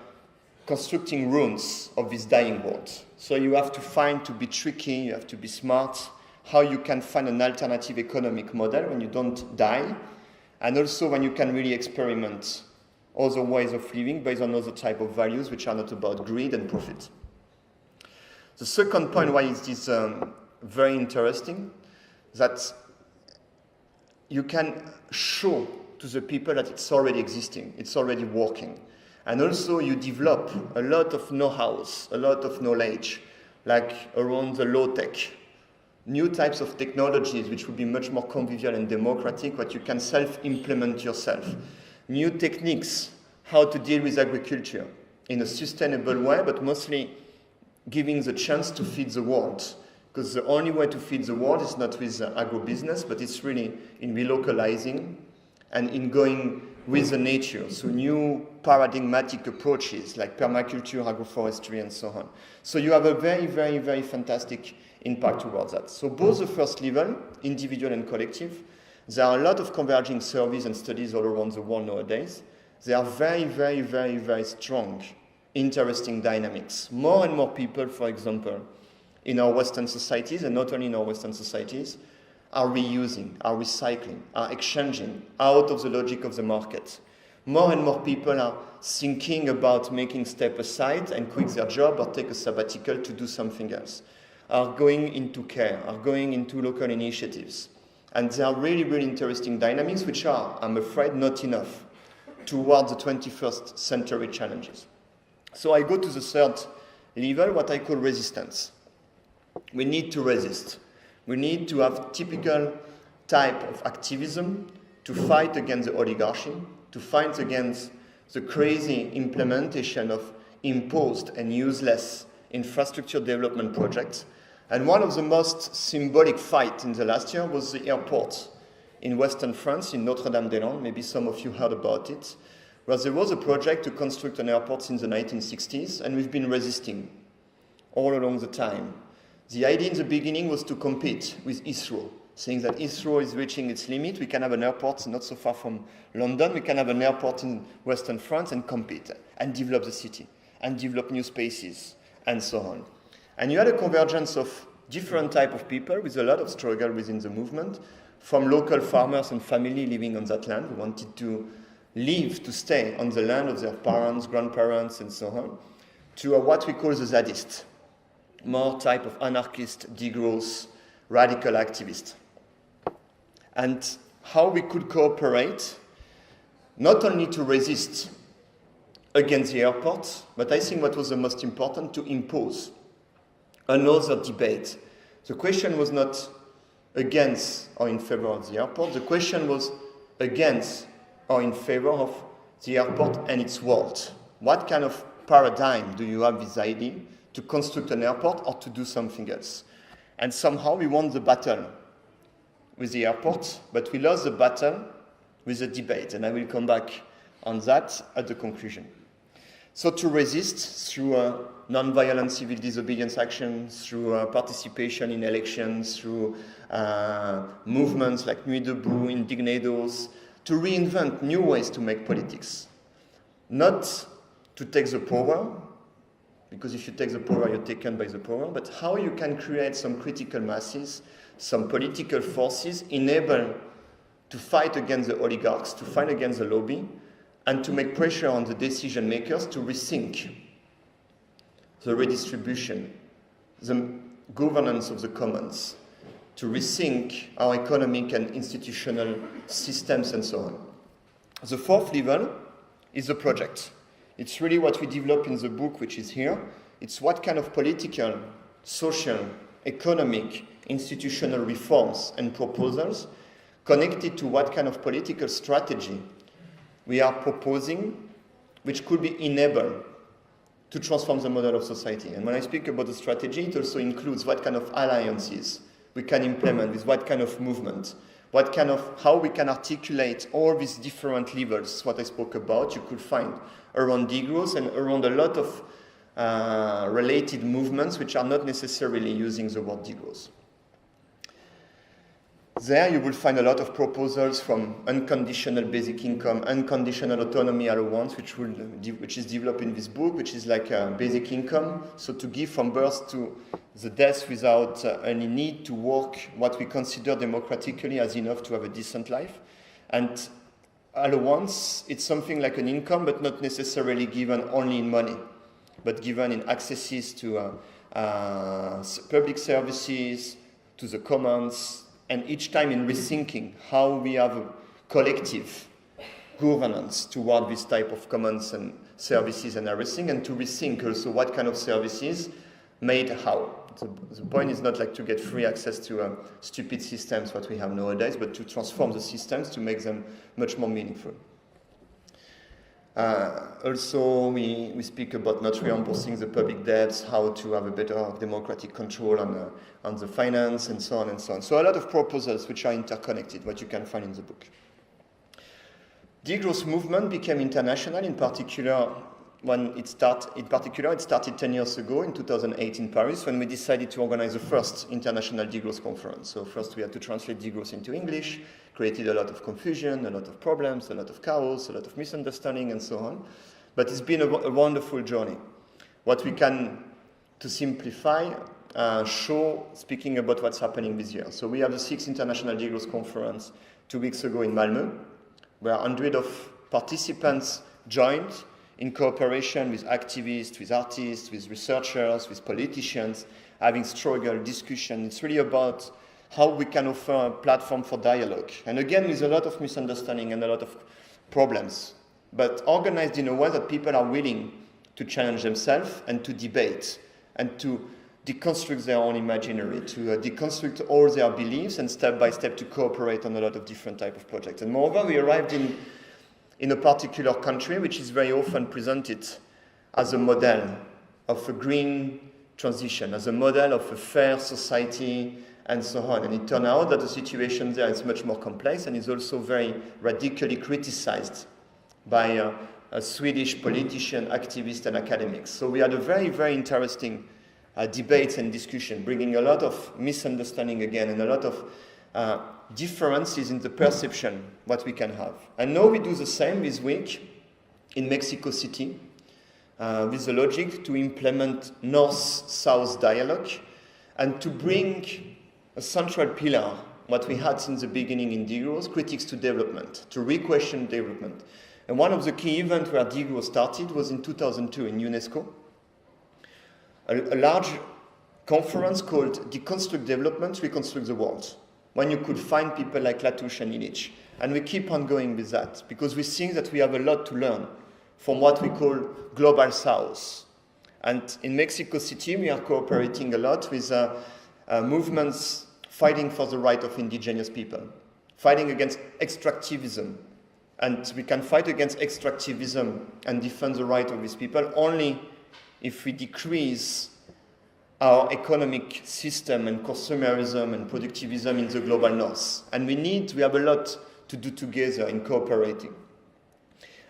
constructing ruins of this dying world. So you have to be tricky, you have to be smart, how you can find an alternative economic model when you don't die, and also when you can really experiment other ways of living based on other type of values which are not about greed and profit. The second point why it is very interesting, that you can show to the people that it's already existing, it's already working. And also you develop a lot of know-hows, a lot of knowledge, like around the low-tech, new types of technologies which would be much more convivial and democratic, what you can self-implement yourself. New techniques, how to deal with agriculture in a sustainable way, but mostly giving the chance to feed the world. Because the only way to feed the world is not with agribusiness, but it's really in relocalizing and in going with the nature. So new paradigmatic approaches like permaculture, agroforestry, and so on. So you have a very fantastic impact towards that. So both the first level, individual and collective, there are a lot of converging surveys and studies all around the world nowadays. They are very strong, interesting dynamics. More and more people, for example, in our Western societies, and not only in our Western societies, are reusing, are recycling, are exchanging out of the logic of the market. More and more people are thinking about making step aside and quit their job or take a sabbatical to do something else, are going into care, are going into local initiatives. And there are really interesting dynamics which are, I'm afraid, not enough towards the 21st century challenges. So I go to the third level, what I call resistance. We need to resist. We need to have typical type of activism to fight against the oligarchy, to fight against the crazy implementation of imposed and useless infrastructure development projects. And one of the most symbolic fights in the last year was the airport in Western France, in Notre-Dame-des-Landes. Maybe some of you heard about it, where there was a project to construct an airport since the 1960s, and we've been resisting all along the time. The idea in the beginning was to compete with Heathrow, saying that Heathrow is reaching its limit. We can have an airport not so far from London. We can have an airport in Western France and compete and develop the city and develop new spaces and so on. And you had a convergence of different type of people with a lot of struggle within the movement, from local farmers and family living on that land who wanted to live, to stay on the land of their parents, grandparents, and so on, to what we call the Zadists, more type of anarchist, degrowth, radical activist. And how we could cooperate, not only to resist against the airport, but I think what was the most important, to impose another debate. The question was not against or in favor of the airport, the question was against or in favor of the airport and its world. What kind of paradigm do you have with the idea to construct an airport or to do something else? And somehow we won the battle with the airport, but we lost the battle with the debate, and I will come back on that at the conclusion. So to resist through non-violent civil disobedience actions, through participation in elections, through movements like Nuit Debout, Indignados, to reinvent new ways to make politics. Not to take the power, because if you take the power, you're taken by the power, but how you can create some critical masses, some political forces, enable to fight against the oligarchs, to fight against the lobby, and to make pressure on the decision makers to rethink the redistribution, the governance of the commons, to rethink our economic and institutional systems and so on. The fourth level is the project. It's really what we develop in the book, which is here. It's what kind of political social, economic, institutional reforms and proposals connected to what kind of political strategy we are proposing, which could be enabled to transform the model of society. And when I speak about the strategy, it also includes what kind of alliances we can implement with what kind of movement, how we can articulate all these different levers, what I spoke about, you could find around degrowth and around a lot of related movements which are not necessarily using the word degrowth. There you will find a lot of proposals from unconditional basic income, unconditional autonomy allowance, which is developed in this book, which is like a basic income, so to give from birth to the death without any need to work what we consider democratically as enough to have a decent life. And allowance, it's something like an income, but not necessarily given only in money, but given in accesses to public services, to the commons, and each time in rethinking how we have a collective governance toward this type of commons and services and everything, and to rethink also what kind of services made how. The point is not like to get free access to stupid systems, what we have nowadays, but to transform the systems to make them much more meaningful. Also, we speak about not reimbursing the public debts, how to have a better democratic control on the finance, and so on and so on. So a lot of proposals which are interconnected, what you can find in the book. Degrowth movement became international, in particular, it started 10 years ago, in 2008 in Paris, when we decided to organize the first international degrowth conference. So first we had to translate degrowth into English, created a lot of confusion, a lot of problems, a lot of chaos, a lot of misunderstanding, and so on. But it's been a wonderful journey. What we can, to simplify, show, speaking about what's happening this year. So we have the 6th International Degrowth Conference 2 weeks ago in Malmö, where hundreds of participants joined in cooperation with activists, with artists, with researchers, with politicians, having struggle, discussion. It's really about how we can offer a platform for dialogue. And again, with a lot of misunderstanding and a lot of problems, but organized in a way that people are willing to challenge themselves and to debate and to deconstruct their own imaginary, to deconstruct all their beliefs and step by step to cooperate on a lot of different types of projects. And moreover, we arrived in a particular country which is very often presented as a model of a green transition, as a model of a fair society, and so on. And it turned out that the situation there is much more complex and is also very radically criticized by Swedish politicians, activists, and academics. So we had a very, very interesting debate and discussion, bringing a lot of misunderstanding again and a lot of differences in the perception what we can have. And now we do the same this week in Mexico City with the logic to implement North-South dialogue and to bring a central pillar, what we had since the beginning in degrowth, critics to development, to re-question development. And one of the key events where degrowth started was in 2002 in UNESCO, a large conference called Deconstruct Development, Reconstruct the World, when you could find people like Latouche and Illich. And we keep on going with that, because we think that we have a lot to learn from what we call Global South. And in Mexico City, we are cooperating a lot with movements fighting for the right of indigenous people, fighting against extractivism. And we can fight against extractivism and defend the right of these people only if we decrease our economic system and consumerism and productivism in the global north. And we have a lot to do together in cooperating.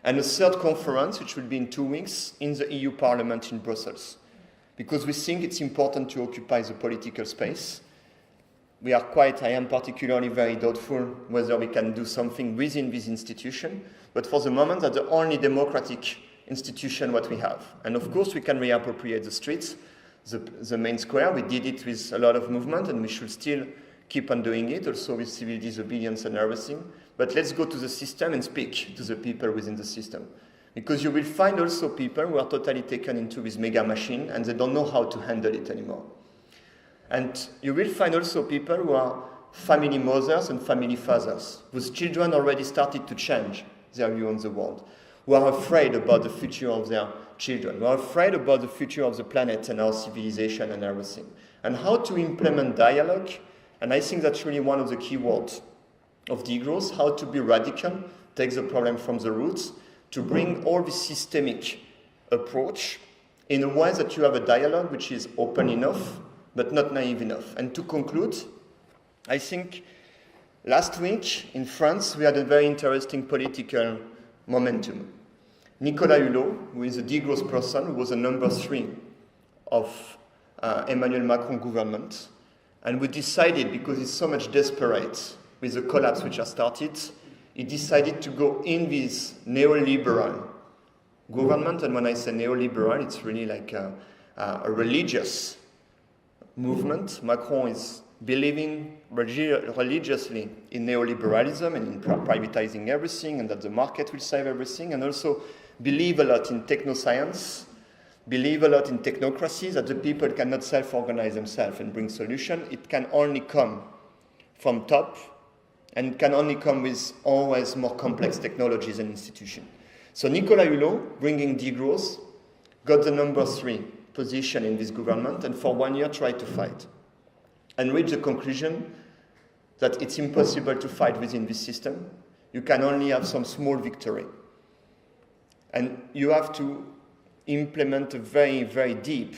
And a third conference, which will be in 2 weeks, in the EU Parliament in Brussels, because we think it's important to occupy the political space. I am particularly very doubtful whether we can do something within this institution, but for the moment, that's the only democratic institution what we have. And of course, we can reappropriate the streets, the main square. We did it with a lot of movement, and we should still keep on doing it, also with civil disobedience and everything. But let's go to the system and speak to the people within the system. Because you will find also people who are totally taken into this mega machine, and they don't know how to handle it anymore. And you will find also people who are family mothers and family fathers, whose children already started to change their view on the world, who are afraid about the future of their children. We are afraid about the future of the planet and our civilization and everything. And how to implement dialogue, and I think that's really one of the key words of degrowth, how to be radical, take the problem from the roots, to bring all this systemic approach in a way that you have a dialogue which is open enough, but not naive enough. And to conclude, I think last week in France we had a very interesting political momentum. Nicolas Hulot, who is a degrowth person, who was the number 3 of Emmanuel Macron government, and we decided, because he's so much desperate with the collapse which has started, he decided to go in this neoliberal government. And when I say neoliberal, it's really like a religious movement. Macron is believing religiously in neoliberalism and in privatizing everything, and that the market will save everything, and also believe a lot in technoscience, believe a lot in technocracy, that the people cannot self-organize themselves and bring solutions. It can only come from top, and it can only come with always more complex technologies and institutions. So Nicolas Hulot, bringing degrowth, got the number 3 position in this government, and for 1 year tried to fight, and reached the conclusion that it's impossible to fight within this system. You can only have some small victory. And you have to implement a very, very deep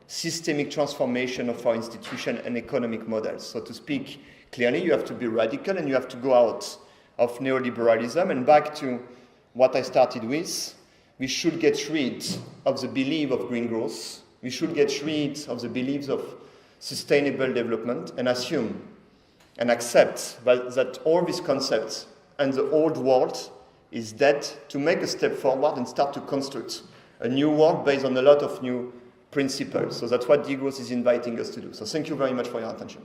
systemic transformation of our institution and economic models. So to speak clearly, you have to be radical, and you have to go out of neoliberalism. And back to what I started with, we should get rid of the belief of green growth. We should get rid of the beliefs of sustainable development, and assume and accept that all these concepts and the old world is dead, to make a step forward and start to construct a new world based on a lot of new principles. So that's what degrowth is inviting us to do. So thank you very much for your attention.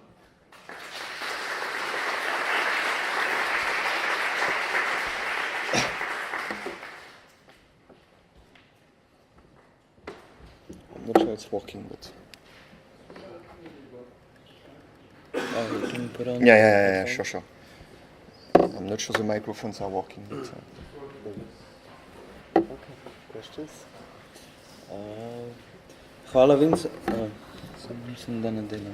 I'm not sure it's working, but... Can you put on Yeah, sure. I'm not sure the microphones are working, but... Okay, questions? Hvala, Vincent. Mislim, da ne delam.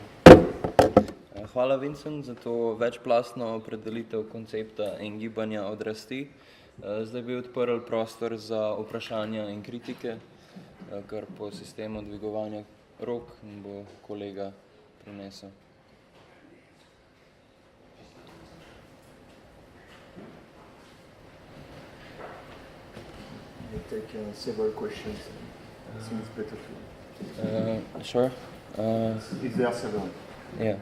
Hvala, Vincent, za to večplastno opredelitev koncepta in gibanja odrasti. Zdaj bi odprl prostor za vprašanja in kritike, kar po sistemu dvigovanja rok bo kolega prinesel. We take several questions. I think it's better to... Sure. Is there several? Ja.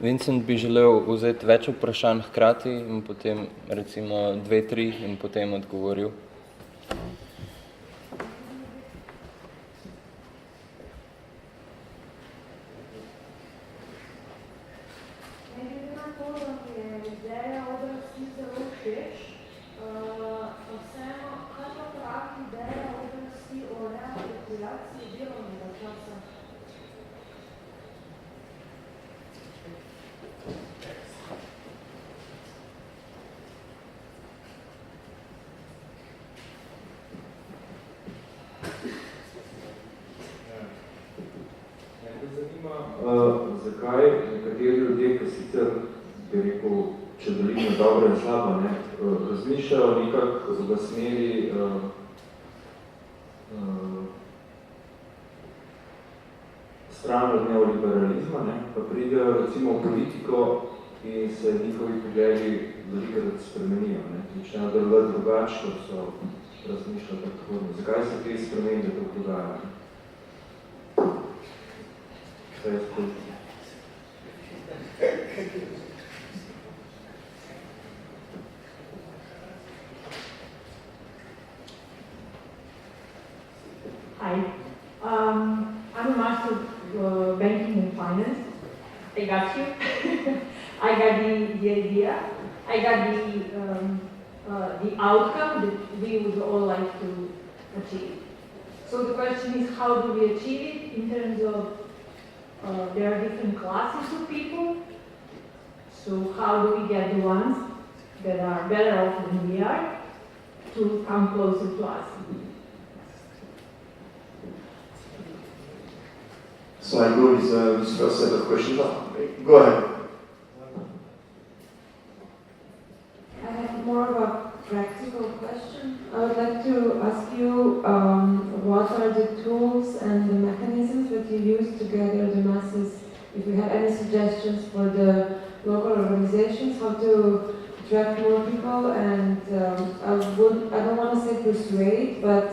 Vincent bi želel vzeti več vprašanj hkrati in potem recimo 2-3 in potem odgovoril. Zakaj nekateri ljudje, ki sicer, bi rekel, če delimo dobro in slabo, razmišljajo nekako v smeri stran od neoliberalizma, pa pridejo recimo v politiko in se njihovi pogledi velikokrat spremenijo. Začnejo delovati drugače, kot so razmišljali predhodno. Zakaj se te spremembe to dogajajo? Hi, I'm a master of banking and finance. I got you. I got the idea. I got the outcome that we would all like to achieve. So the question is, how do we achieve it in terms of there are different classes of people. So how do we get the ones that are better off than we are? to come closer to us. So I go with this first set of questions. Go ahead. I have more of a practical question. I would like to ask you what are the tools and the mechanisms that you use to gather the masses? If you have any suggestions for the local organizations, how to attract more people, and I don't want to say persuade, but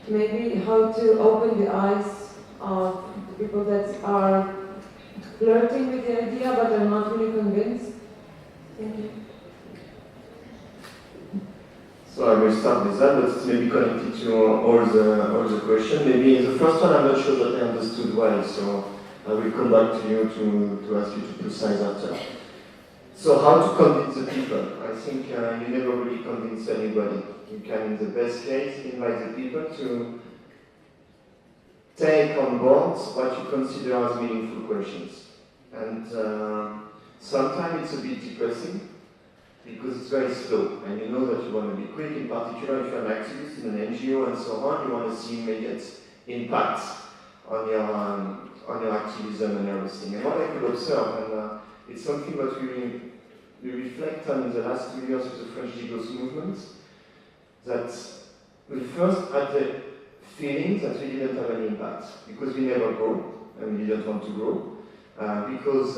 maybe how to open the eyes of the people that are flirting with the idea but are not really convinced. Thank you. So I will start with that, but it's maybe connected to all the questions. Maybe the first one I'm not sure that I understood well, so I will come back to you to ask you to precise after. So how to convince the people? I think you never really convince anybody. You can, in the best case, invite the people to take on board what you consider as meaningful questions. And sometimes it's a bit depressing, because it's very slow, and you know that you want to be quick, in particular if you're an activist in an NGO and so on, you want to see immediate impact on your activism and everything. And what I could observe, and it's something that we reflect on in the last 2 years with the French degrowth movement, that we first had the feeling that we didn't have an impact, because we never grow, and we didn't want to grow. Because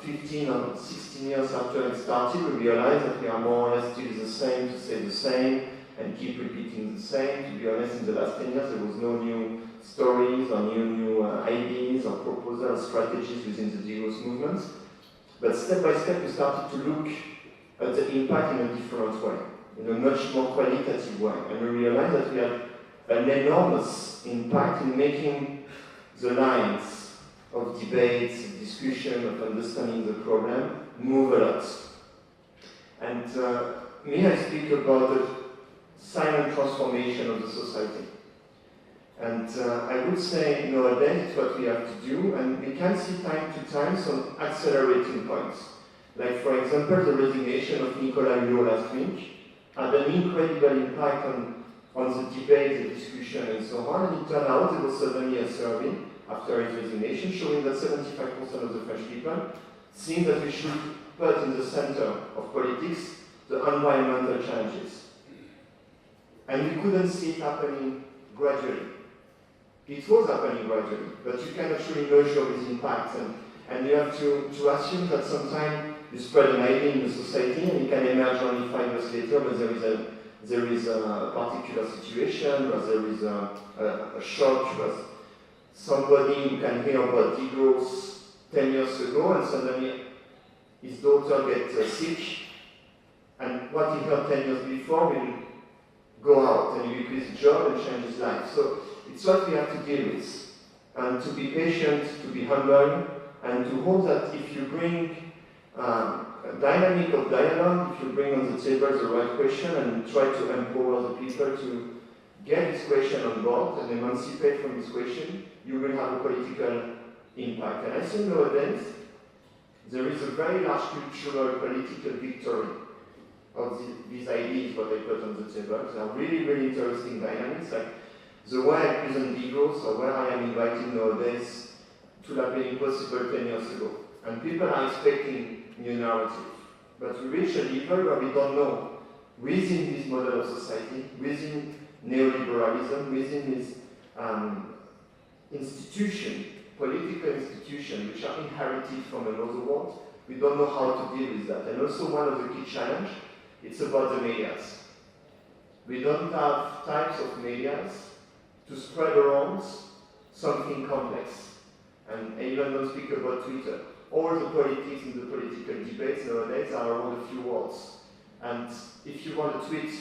15 or 16 years after it started, we realized that we are more or less still the same, to say the same, and keep repeating the same. To be honest, in the last 10 years, there was no new stories or new ideas or proposals, strategies within the degrowth movement. But step by step, we started to look at the impact in a different way, in a much more qualitative way. And we realized that we had an enormous impact in making the lines of debates, of discussion, of understanding the problem, move a lot. And me, I speak about the silent transformation of the society. And I would say nowadays it's what we have to do, and we can see time to time some accelerating points. Like, for example, the resignation of Nicolas Hulot last week had an incredible impact on the debate, the discussion, and so on. And it turned out there was suddenly a survey after his resignation, showing that 75% of the French people think that we should put in the center of politics the environmental challenges. And we couldn't see it happening gradually. It was happening gradually, but you cannot really measure its impact, and you have to assume that sometimes you spread an idea in the society and it can emerge only 5 years later, but there is a particular situation, but there is a shock, but somebody who can hear about degrowth 10 years ago, and suddenly his daughter gets sick, and what he heard 10 years before will go out, and he will quit his job and change his life. So it's what we have to deal with, and to be patient, to be humble, and to hope that if you bring a dynamic of dialogue, if you bring on the table the right question and try to empower the people to get this question on board and emancipate from this question, you will have a political impact. And I think nowadays there is a very large cultural political victory of these ideas, what I put on the table. They are really, really interesting dynamics, like the way I present degrowth, or where I am invited nowadays, to have been impossible 10 years ago. And people are expecting new narrative. But we reach a level where we don't know, within this model of society, within neoliberalism, within this institution, political institution, which are inherited from another world, we don't know how to deal with that. And also one of the key challenges, it's about the medias. We don't have types of medias to spread around something complex. And I even don't speak about Twitter. All the politics and the political debates nowadays are around a few words. And if you want a tweet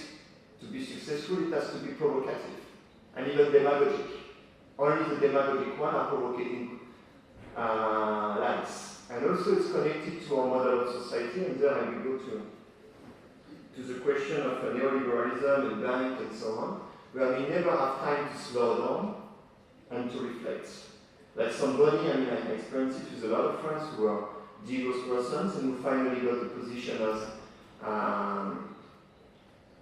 to be successful, it has to be provocative and even demagogic. Only the demagogic one are provocating likes. And also it's connected to our model of society, and there I will go to the question of neoliberalism and bank and so on, where we never have time to slow down and to reflect. Like somebody, I experienced it with a lot of friends who are degrowth persons and who finally got the position as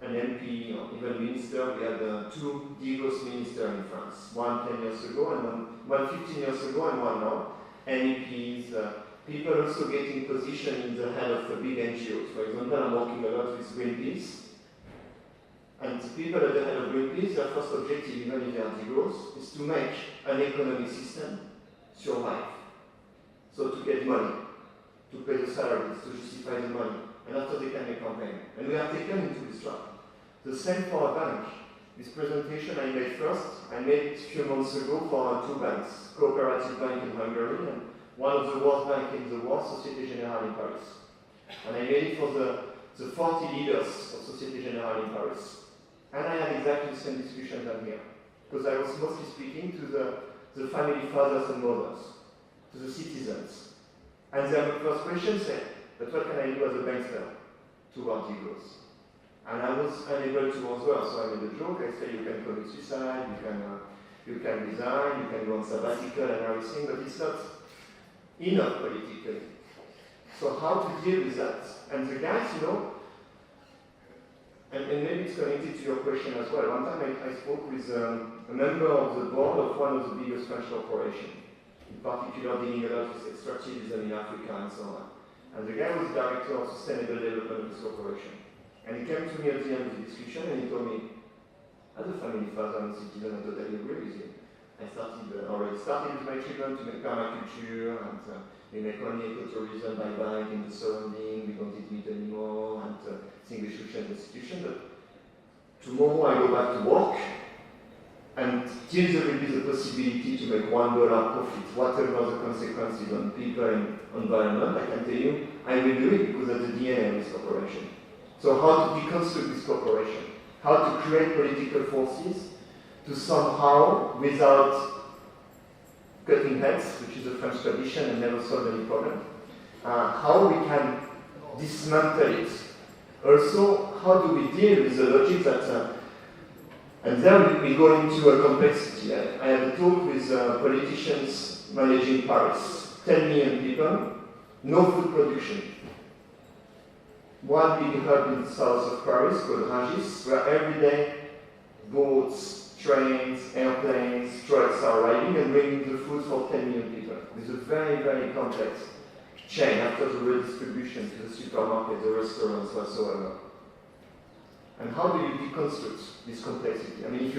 an MP or even minister. We had 2 degrowth ministers in France, one 10 years ago and one 15 years ago and one now. MEPs, people also getting position in the head of the big NGOs. For example, I'm working a lot with Greenpeace. And the people at the head of Greenpeace, their first objective, even if they are degrowth, is to make an economic system survive. So to get money, to pay the salaries, to justify the money, and after they can make campaign. And we are taken into this trap. The same for a bank. This presentation I made first, I made it a few months ago for 2 banks, Cooperative Bank in Hungary and one of the worst banks in the world, Société Générale in Paris. And I made it for the 40 leaders of Société Générale in Paris. And I had exactly the same discussion than here, because I was mostly speaking to the family fathers and mothers, to the citizens. And their first question said, but what can I do as a bankster toward degrowth? And I was unable to answer, so I made a joke. I said, you can commit suicide, you can resign, you can go on sabbatical and everything, but it's not enough politically. So how to deal with that? And the guys, and maybe it's connected to your question as well. One time I spoke with a member of the board of one of the biggest French corporations, in particular dealing a lot with extractivism in Africa and so on. And the guy was director of sustainable development of this corporation. And he came to me at the end of the discussion and he told me, as a family father and citizen, I totally agree with you. I already started with my children to make permaculture, and we make only ecotourism by buying in the surrounding, we don't eat meat anymore, and think we should change the institution. But tomorrow I go back to work, and still there will be the possibility to make $1 profit, whatever the consequences on people and environment. I can tell you, I will do it because of the DNA of this corporation. So how to deconstruct this corporation? How to create political forces to somehow, without cutting heads, which is a French tradition and never solve any problem, how we can dismantle it. Also, how do we deal with the logic that, and then we go into a complexity. I had a talk with politicians managing Paris, 10 million people, no food production. One big hub in the south of Paris called Rungis, where every day boats, trains, airplanes, trucks are arriving and bringing the food for 10 million people. It's a very, very complex chain after the redistribution to the supermarket, the restaurants, whatsoever. And how do you deconstruct this complexity? I mean,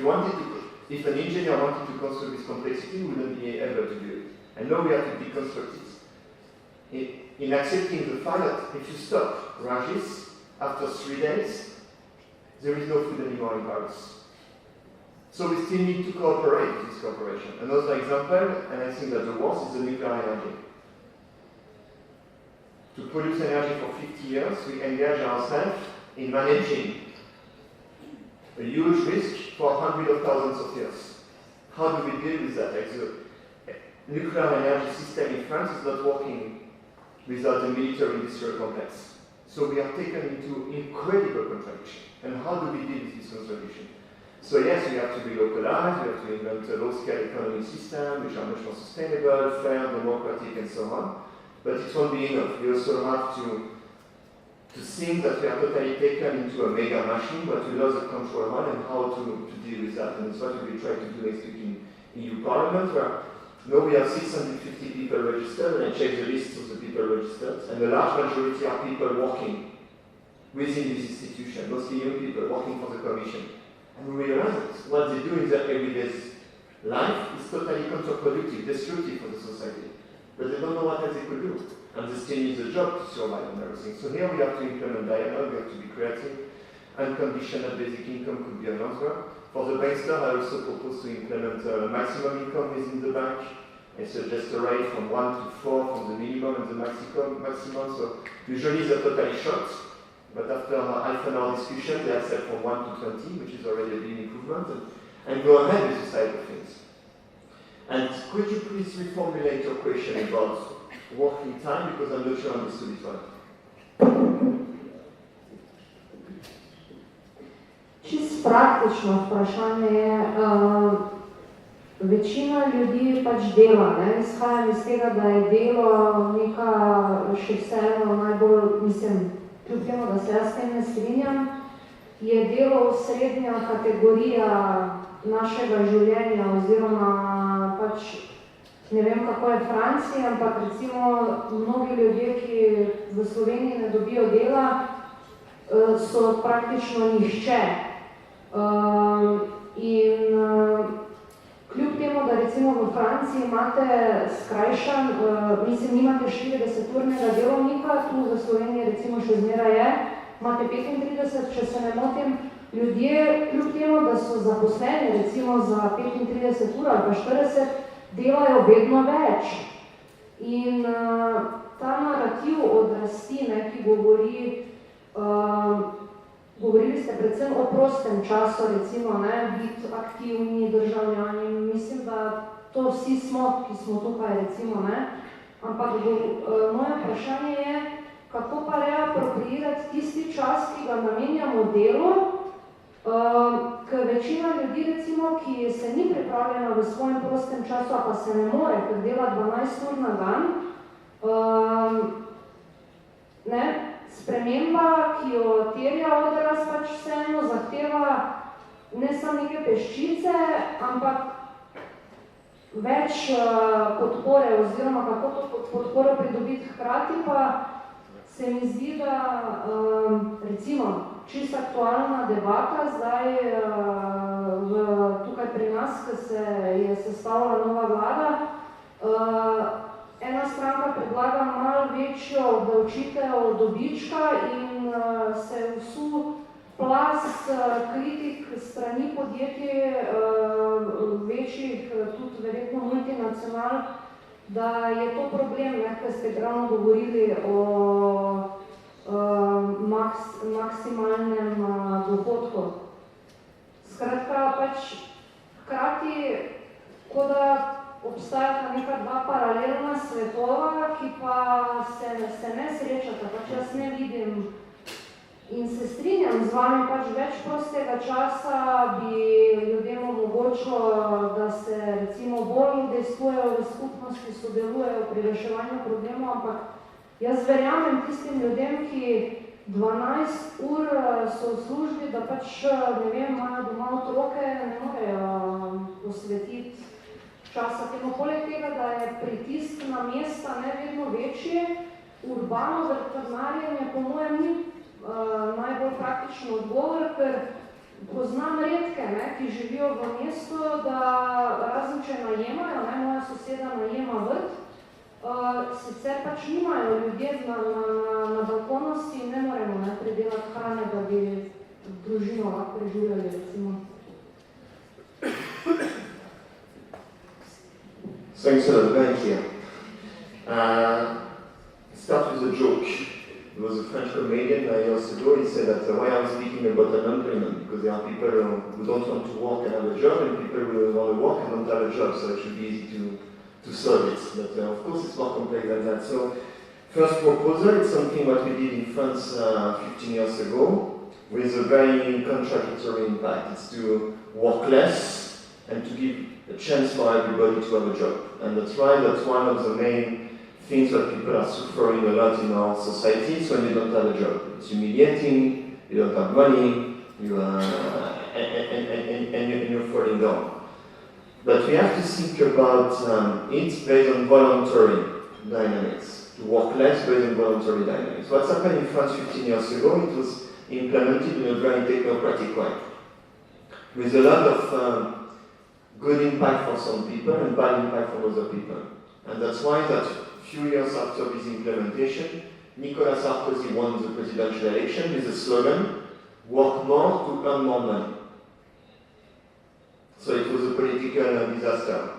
if an engineer wanted to construct this complexity, he wouldn't be able to do it. And now we have to deconstruct it. In accepting the fact that if you stop Rungis, after 3 days, there is no food anymore in Paris. So we still need to cooperate with this cooperation. Another example, and I think that the worst, is the nuclear energy. To produce energy for 50 years, we engage ourselves in managing a huge risk for hundreds of thousands of years. How do we deal with that? Like the nuclear energy system in France is not working without a military-industrial complex. So we are taken into incredible contradiction. And how do we deal with this contradiction? So yes, we have to relocalize, we have to invent a low-scale economic system, which are much more sustainable, fair, democratic, and so on. But it won't be enough. We also have to think that we are totally taken into a mega machine, but we lost the control on and how to deal with that. And it's what we try to do next week in EU Parliament, where now we have 650 people registered, and I checked the list of the people registered, and the large majority are people working within this institution, mostly young people working for the Commission. And we realize that what they do in their everyday life is totally counterproductive, destructive for the society. But they don't know what else they could do. And they still need a job to survive and everything. So here we have to implement dialogue, we have to be creative. Unconditional basic income could be an answer. For the bankster, I also propose to implement maximum income within the bank. I suggest a rate from 1 to 4 from the minimum and the maximum. So usually they're totally shocked. But after half an hour discussion, they accept from 1 to 20, which is already a big improvement, and go ahead with the side of things. And could you please reformulate your question about working time, because I'm not sure I understood it well. Čisto praktično vprašanje je, večina ljudi pač dela, ne? Izhajam iz tega, da je delo neka še vseeno najbolj, mislim, kljub temu, da se jaz s tem ne strinjam, je delo srednja kategorija našega življenja, oziroma pač ne vem, kako je v Franciji, ampak recimo mnogi ljudje, ki v Sloveniji ne dobijo dela, so praktično nihče. In kljub temu, da recimo v Franciji imate skrajšan, mislim, nimate 40-urnega delovnika, tu v Sloveniji recimo še zmeraj je, imate 35, če se ne motim, ljudje, kljub temu, da so zaposleni recimo za 35 ur ali pa 40, delajo vedno več. In ta narativ odrasti, ki govori, govorili ste predvsem o prostem času, recimo, biti aktivni državljani, mislim, da to vsi smo, ki smo tukaj, recimo, ampak moje vprašanje je, kako pa reapropriirati tisti čas, ki ga namenjamo delu, ker večina ljudi, recimo, ki se ni pripravljena v svojem prostem času, pa se ne more, ker dela 12 ur na dan, sprememba, ki jo terja odrast, pač vseeno zahteva ne samo neke peščice, ampak več podpore, oziroma kako to podporo pridobiti hkrati, pa se mi zdi, da recimo čisto aktualna debata zdaj tukaj pri nas, ko se je sestavila nova vlada, ena stranka predlaga malo večjo obdavčitev dobička in se vsu plas kritik strani podjetij večjih, tudi verjetno multinacional, da je to problem, ker ste ravno govorili o maksimalnem dohodku. Skratka, pač hkrati, ko da obstajata neka dva paralelna svetova, ki pa se ne srečata, pač jaz ne vidim in se strinjam z vami, pač več prostega časa bi ljudem omogočilo, da se recimo bolj udejstvujejo v skupnosti, sodelujejo pri reševanju problemov, ampak jaz verjamem tistim ljudem, ki 12 ur so v službi, da pač, ne vem, imajo doma otroke, ne morejo posvetiti časa temu. Poleg tega, da je pritisk na mesta nevedno večji, urbano vrtnarjenje po mojem ni najbolj praktičen odgovor, ker poznam redke, ki živijo v mestu, da razen če najemajo, moja soseda najema vrt, sicer pač nimajo ljudje na balkonosti in ne moremo pridelati hrane, da bi družino lahko preživljali, recimo. Thanks a lot, thank you. Start with a joke. There was a French comedian years ago, he said that why I'm speaking about unemployment, because there are people who don't want to work and have a job, and people who want to work and don't have a job, so it should be easy to solve it. But of course it's more complex than that. So first proposal, it's something what we did in France 15 years ago, with a very contradictory impact. It's to work less and to give a chance for everybody to have a job. And that's right, that's one of the main things that people are suffering a lot in our society, so when you don't have a job. It's humiliating, you don't have money, and you're falling down. But we have to think about it based on voluntary dynamics, to work less based on voluntary dynamics. What's happened in France 15 years ago, it was implemented in a very technocratic way, with a lot of good impact for some people and bad impact for other people. And that's why that few years after this implementation, Nicolas Sarkozy won the presidential election with the slogan, work more to earn more money. So it was a political disaster.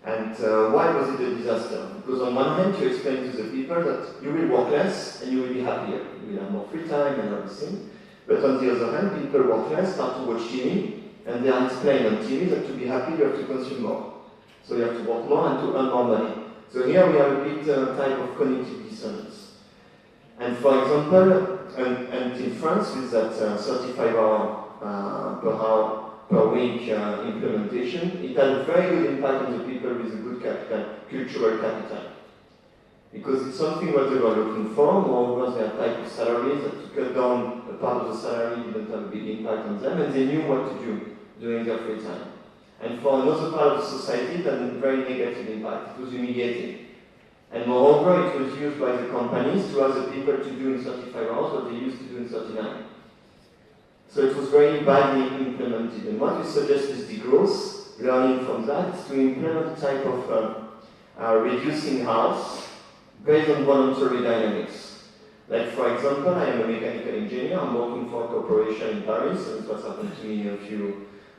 And why was it a disaster? Because on one hand, you explain to the people that you will work less and you will be happier. You will have more free time and everything. But on the other hand, people work less, start to watch TV, and they are explained on TV that to be happy, you have to consume more. So you have to work more and to earn more money. So here we have a bit type of cognitive dissonance. And for example, and in France, with that 35 hour per week implementation, it had a very good impact on the people with a good capital, cultural capital. Because it's something what they were looking for, moreover their type of salaries, that to cut down a part of the salary didn't have a big impact on them, and they knew what to do during their free time. And for another part of the society, it had a very negative impact. It was humiliating. And moreover, it was used by the companies to ask the people to do in 35 hours what they used to do in 39. So it was very badly implemented. And what we suggest is degrowth, learning from that, is to implement a type of reducing hours based on voluntary dynamics. Like, for example, I am a mechanical engineer. I'm working for a corporation in Paris, and it was happened to me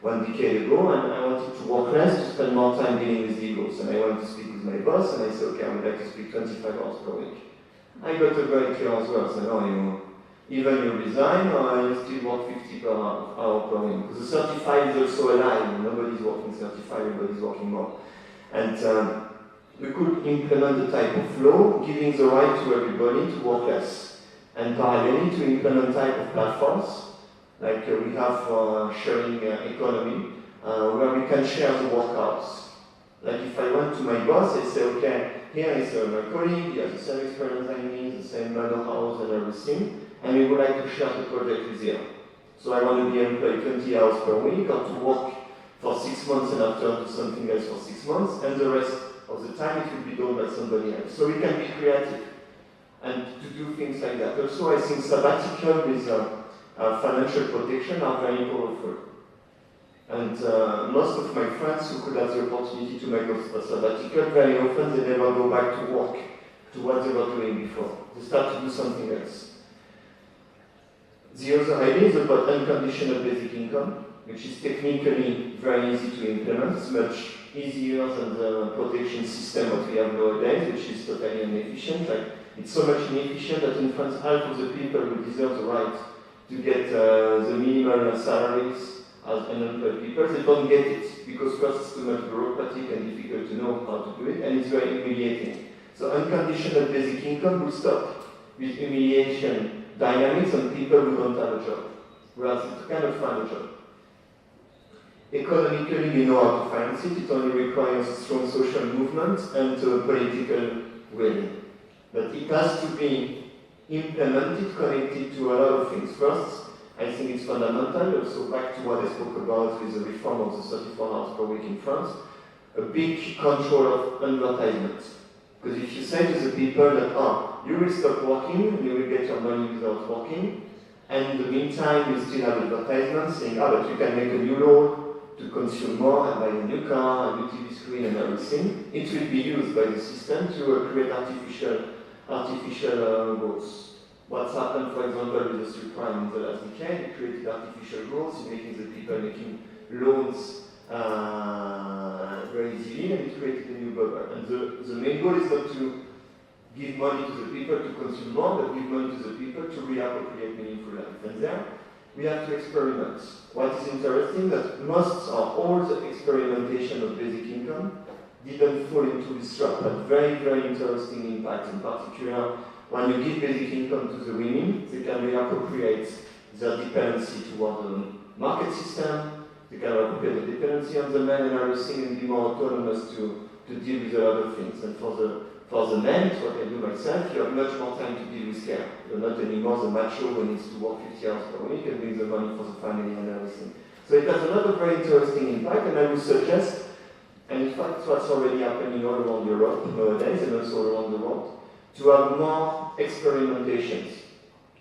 one decade ago, and I wanted to work less to spend more time dealing with egos. And I wanted to speak with my boss, and I said, okay, I would like to speak 25 hours per week. I got a very clear answer. I said, no, even you resign, or you still work 50 per hour per week. Because the 35 is also a lie. Nobody's working 35, everybody's working more. And we could implement a type of law giving the right to everybody to work less. And parallelly to implement type of platforms, like we have for sharing economy, where we can share the work hours. Like if I went to my boss, I say, okay, here is my colleague, he has the same experience as me, the same manner hours and everything, and we would like to share the project with you. So I want to be employed 20 hours per week, or to work for 6 months and after do something else for 6 months, and the rest of the time it will be done by somebody else. So we can be creative and to do things like that. Also, I think sabbatical with financial protection are very powerful. And most of my friends who could have the opportunity to make a sabbatical, very often they never go back to work, to what they were doing before. They start to do something else. The other idea is about unconditional basic income, which is technically very easy to implement. It's much easier than the protection system that we have nowadays, which is totally inefficient. Like, it's so much inefficient that in France, half of the people who deserve the right to get the minimal salaries as unemployed people, they don't get it, because first it's too much bureaucratic and difficult to know how to do it, and it's very humiliating. So unconditional basic income will stop with humiliation dynamics on people who don't have a job, whereas it cannot find a job. Economically, we know how to finance it. It only requires a strong social movement and political will. But it has to be implemented, connected to a lot of things. First, I think it's fundamental, also back to what I spoke about with the reform of the 34 hours per week in France, a big control of advertisement. Because if you say to the people that, you will stop working, and you will get your money without working, and in the meantime you still have advertisements saying, but you can make a new law to consume more and buy a new car, a new TV screen and everything, it will be used by the system to create artificial growth. What's happened, for example, with the subprime in the last decade, it created artificial growth, making the people making loans very easily, and it created a new bubble. And the main goal is not to give money to the people to consume more, but give money to the people to reappropriate meaningful life. And there, we have to experiment. What is interesting that most or all the experimentation of basic income didn't fall into this trap, but very, very interesting impact. In particular, when you give basic income to the women, they can reappropriate their dependency toward the market system, they can reappropriate the dependency on the men and everything, and be more autonomous to deal with a lot of things. And for the men, it's what I do myself, you have much more time to deal with care. You're not anymore the macho who needs to work 50 hours per week and bring the money for the family and everything. So it has a lot of very interesting impact, and I would suggest, and in fact what's already happening all around Europe nowadays and also around the world, to have more experimentations.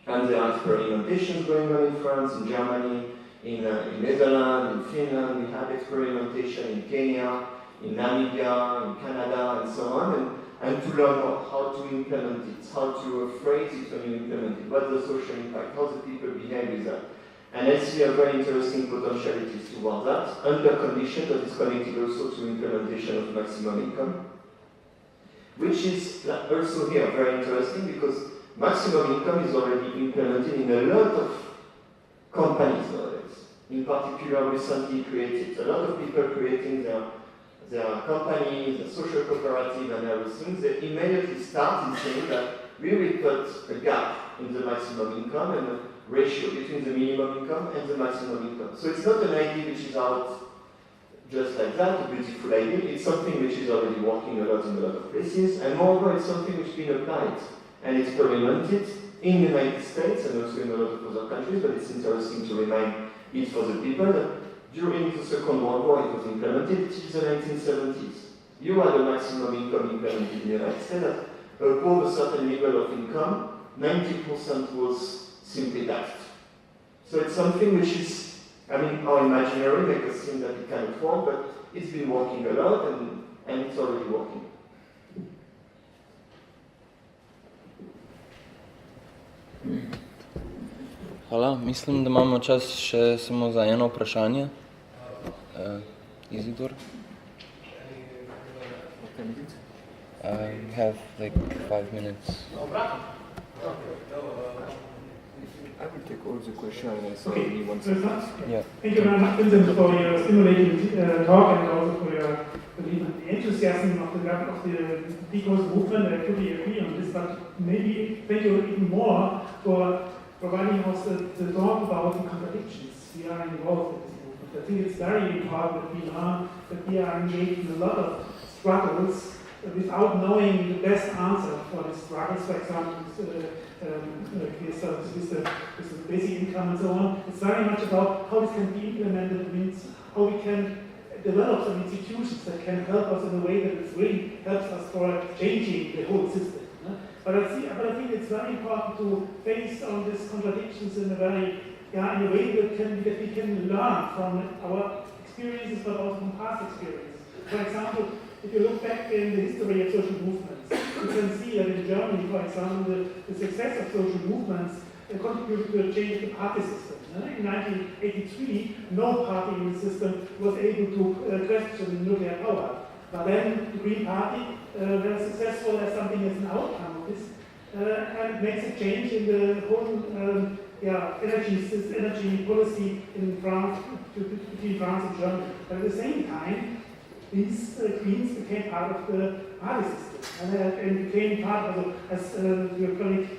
And there are experimentations going on in France, in Germany, in Netherlands, in Finland. We have experimentation in Kenya, in Namibia, in Canada, and so on. And to learn how to implement it, how to phrase it when you implement it, what's the social impact, how the people behave with that. And I see a very interesting potentialities towards that, under condition that is connected also to implementation of maximum income, which is also here very interesting because maximum income is already implemented in a lot of companies nowadays. In particular, recently created, a lot of people creating their companies, the social cooperative and everything, they immediately start in saying that we will put a gap in the maximum income and a ratio between the minimum income and the maximum income. So it's not an idea which is out just like that, a beautiful idea. It's something which is already working a lot in a lot of places, and moreover, it's something which has been applied and experimented in the United States and also in a lot of other countries, but it's interesting to remind it for the people that during the Second World War it was implemented till the 1970s. You had a maximum income implemented in the United States that above a certain level of income, 90% was simply taxed. So it's something which is, I mean, our imaginary make us think that it cannot work, but it's been working a lot and it's already working. Hvala. Mislim, da imamo čas še samo za eno vprašanje. Izidor? We have like 5 minutes. I will take all the question and answer only one sentence. Yeah. Thank you very much, Vincent, for your stimulating talk and also for your the enthusiasm of the degrowth movement. I fully agree on this, but maybe thank you even more for providing us the talk about the contradictions we are involved in this movement. I think it's very important that we are engaged in a lot of struggles without knowing the best answer for the struggles. For example, with the basic income and so on. It's very much about how this can be implemented, means how we can develop some institutions that can help us in a way that it really helps us for changing the whole system. But I think it's very important to face on these contradictions in a very, in a way that we can learn from our experiences, but also from past experiences. For example, if you look back in the history of social movements, you can see that in Germany, for example, the success of social movements contributed to a change of the party system. In 1983, no party in the system was able to question nuclear power. But then the Green Party was successful as something as an outcome of this, and it makes a change in the whole energy policy in France, between France and Germany. But at the same time, these Greens became part of the party system and became part of, as your colleague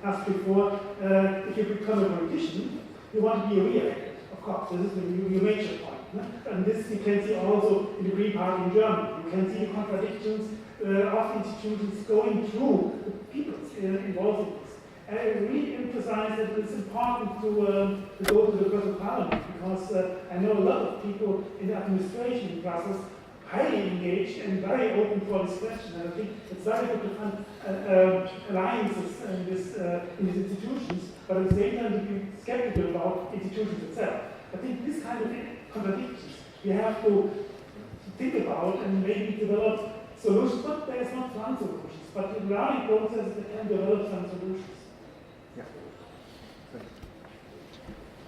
asked before, if you become a politician, you want to be a re-elected, of course. This is your major point. And this you can see also in the Green Party in Germany. You can see the contradictions of institutions going through the people involved in this. And I really emphasize that it's important to go to the Brussels Parliament, because I know a lot of people in the administration in Brussels highly engaged and very open for this question. And I think it's very good to find alliances in these institutions, but at the same time to be skeptical about institutions itself. I think this kind of contradictions we have to think about and maybe develop solutions, but there's not one solutions, but in learning process that can develop some solutions.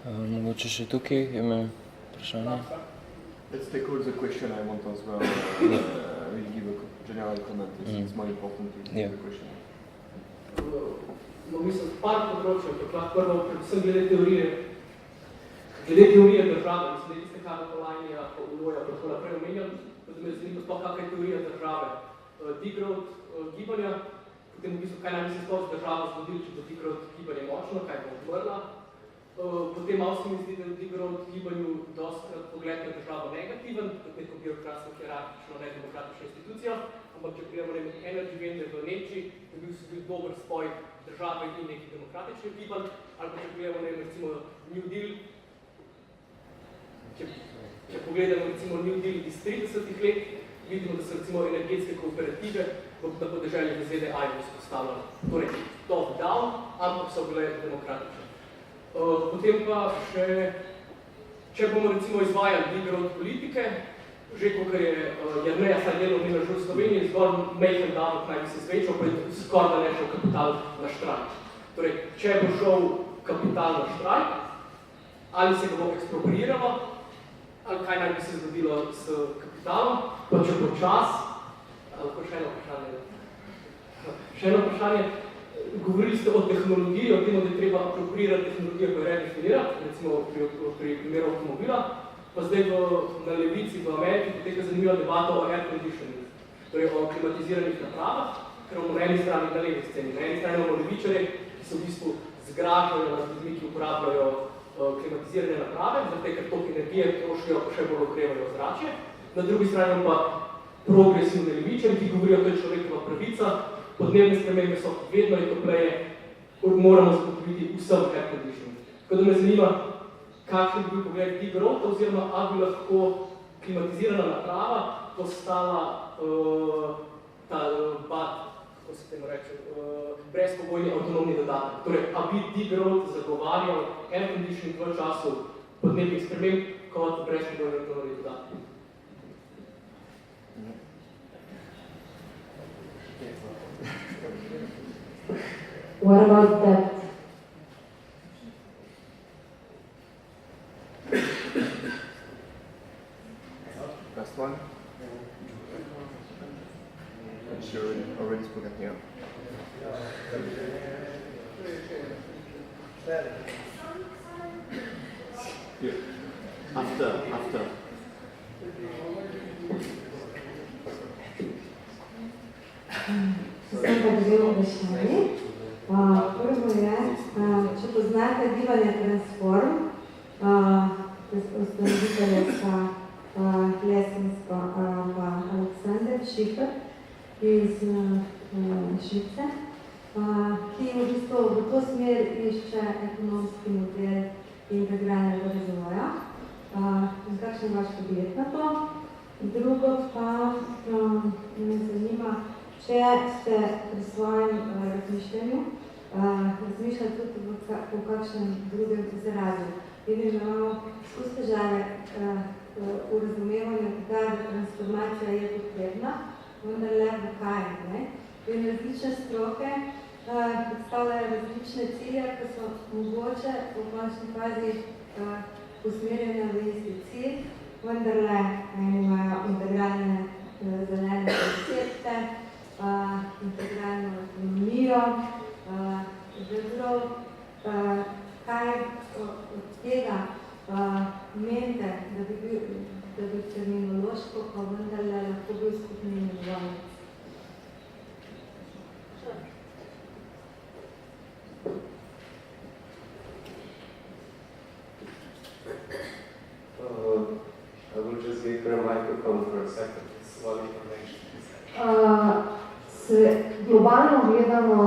Mogoče še tukaj ima vprašanje. Let's take all the question. I want as well will give a general comment. It's more important to give the question. No, mislim, par področja, ampak prvo, predvsem glede teorije države, mislim, da je tiste, kar Polajnija, Uloja, pa tako naprej omenjam, da me zanima sploh, kakva je teorija države. Degrowth gibanja, potem v bistvu, kaj naj bi se sploh z državo zgodil, če bo degrowth gibanje močno, kaj bo odmrla. Potem malo se mi zdi, da je v degrowth gibanju dostkrat pogled na državo negativen, kot neko birokratsko, hierarhično, nedemokratično institucijo, ampak če prijemo energy vendor v Nemčiji, da bi bil dober spoj države in nekih demokratičnih gibanj, ali pa če prijemo recimo New Deal, če pogledamo recimo New Deal iz 30-ih let, vidimo, da so recimo energetske kooperative na podeželju v ZDA vzpostavljene. Torej, top-down, ampak so bile demokratične. Potem pa še, če bomo recimo izvajali degrowth politike, že kakor je Jerneja Sajnjeno omenila že v Sloveniji, zgolj majhen davek naj bi se zvečal, pa je skoraj da ne šel kapital na štrajk. Torej, če bo šel kapital na štrajk, ali se ga bo ekspropriiralo, ali kaj naj bi se zgodilo s kapitalom, pa če bo čas, še eno vprašanje, govorili ste o tehnologiji, o tem, da je treba apropriirati tehnologijo, ko je redefinirati, recimo pri primeru avtomobila, pa zdaj na levici v Ameriki poteka zanimiva debata o air conditioning, torej o klimatiziranih napravah, ker bomo na eni strani na levi sceni. Na eni strani imamo levičarje, ki se v bistvu zgražajo nad ljudmi, ki uporabljajo klimatizirane naprave, zato ker toliko energije trošijo, pa še bolj okrevajo zračje. Na drugi strani pa progresivne levičarji, ki govorijo, da je človekova pravica, podnebne spremembe so vedno in topleje, moramo zagotoviti vsem air conditioning. Tako da me zanima, kakšen bi bil pogled degrowth, oziroma ali bi lahko klimatizirana naprava postala ta kako se temu reče, brezpogojni avtonomni dodatek. Torej, ali bi degrowth zagovarjal air conditioning v času podnebnih sprememb kot brezpogojni avtonomni dodatek. What about that? Last one. I'm sure already spoken here. After. Sem pa dve vprašanje. Prvo je, če poznate gibanje Transform, ustanovitelja sta Lesensko pa Aleksander Šifer iz Švice, ki v bistvu v to smer išče ekonomski model integralnega razvoja. Kakšen vaš pogled na to? Drugo pa me zanima, če ste pri svojem razmišljanju razmišljali tudi o kakšnem drugem izrazu. Vidim, da imamo skozi težave v razumevanju, da transformacija je potrebna, vendar le v kaj. In različne stroke predstavljajo različne cilje, ki so mogoče v končni fazi usmerjene v isti cilj, vendar le imajo integralne zelene koncepte, integralno ekonomijo, kaj od tega menite, da bi terminološko pa vendarle lahko bil skupni imenovalec? I will just wait for a microphone for a second. It's a lot of information. Globalno gledano,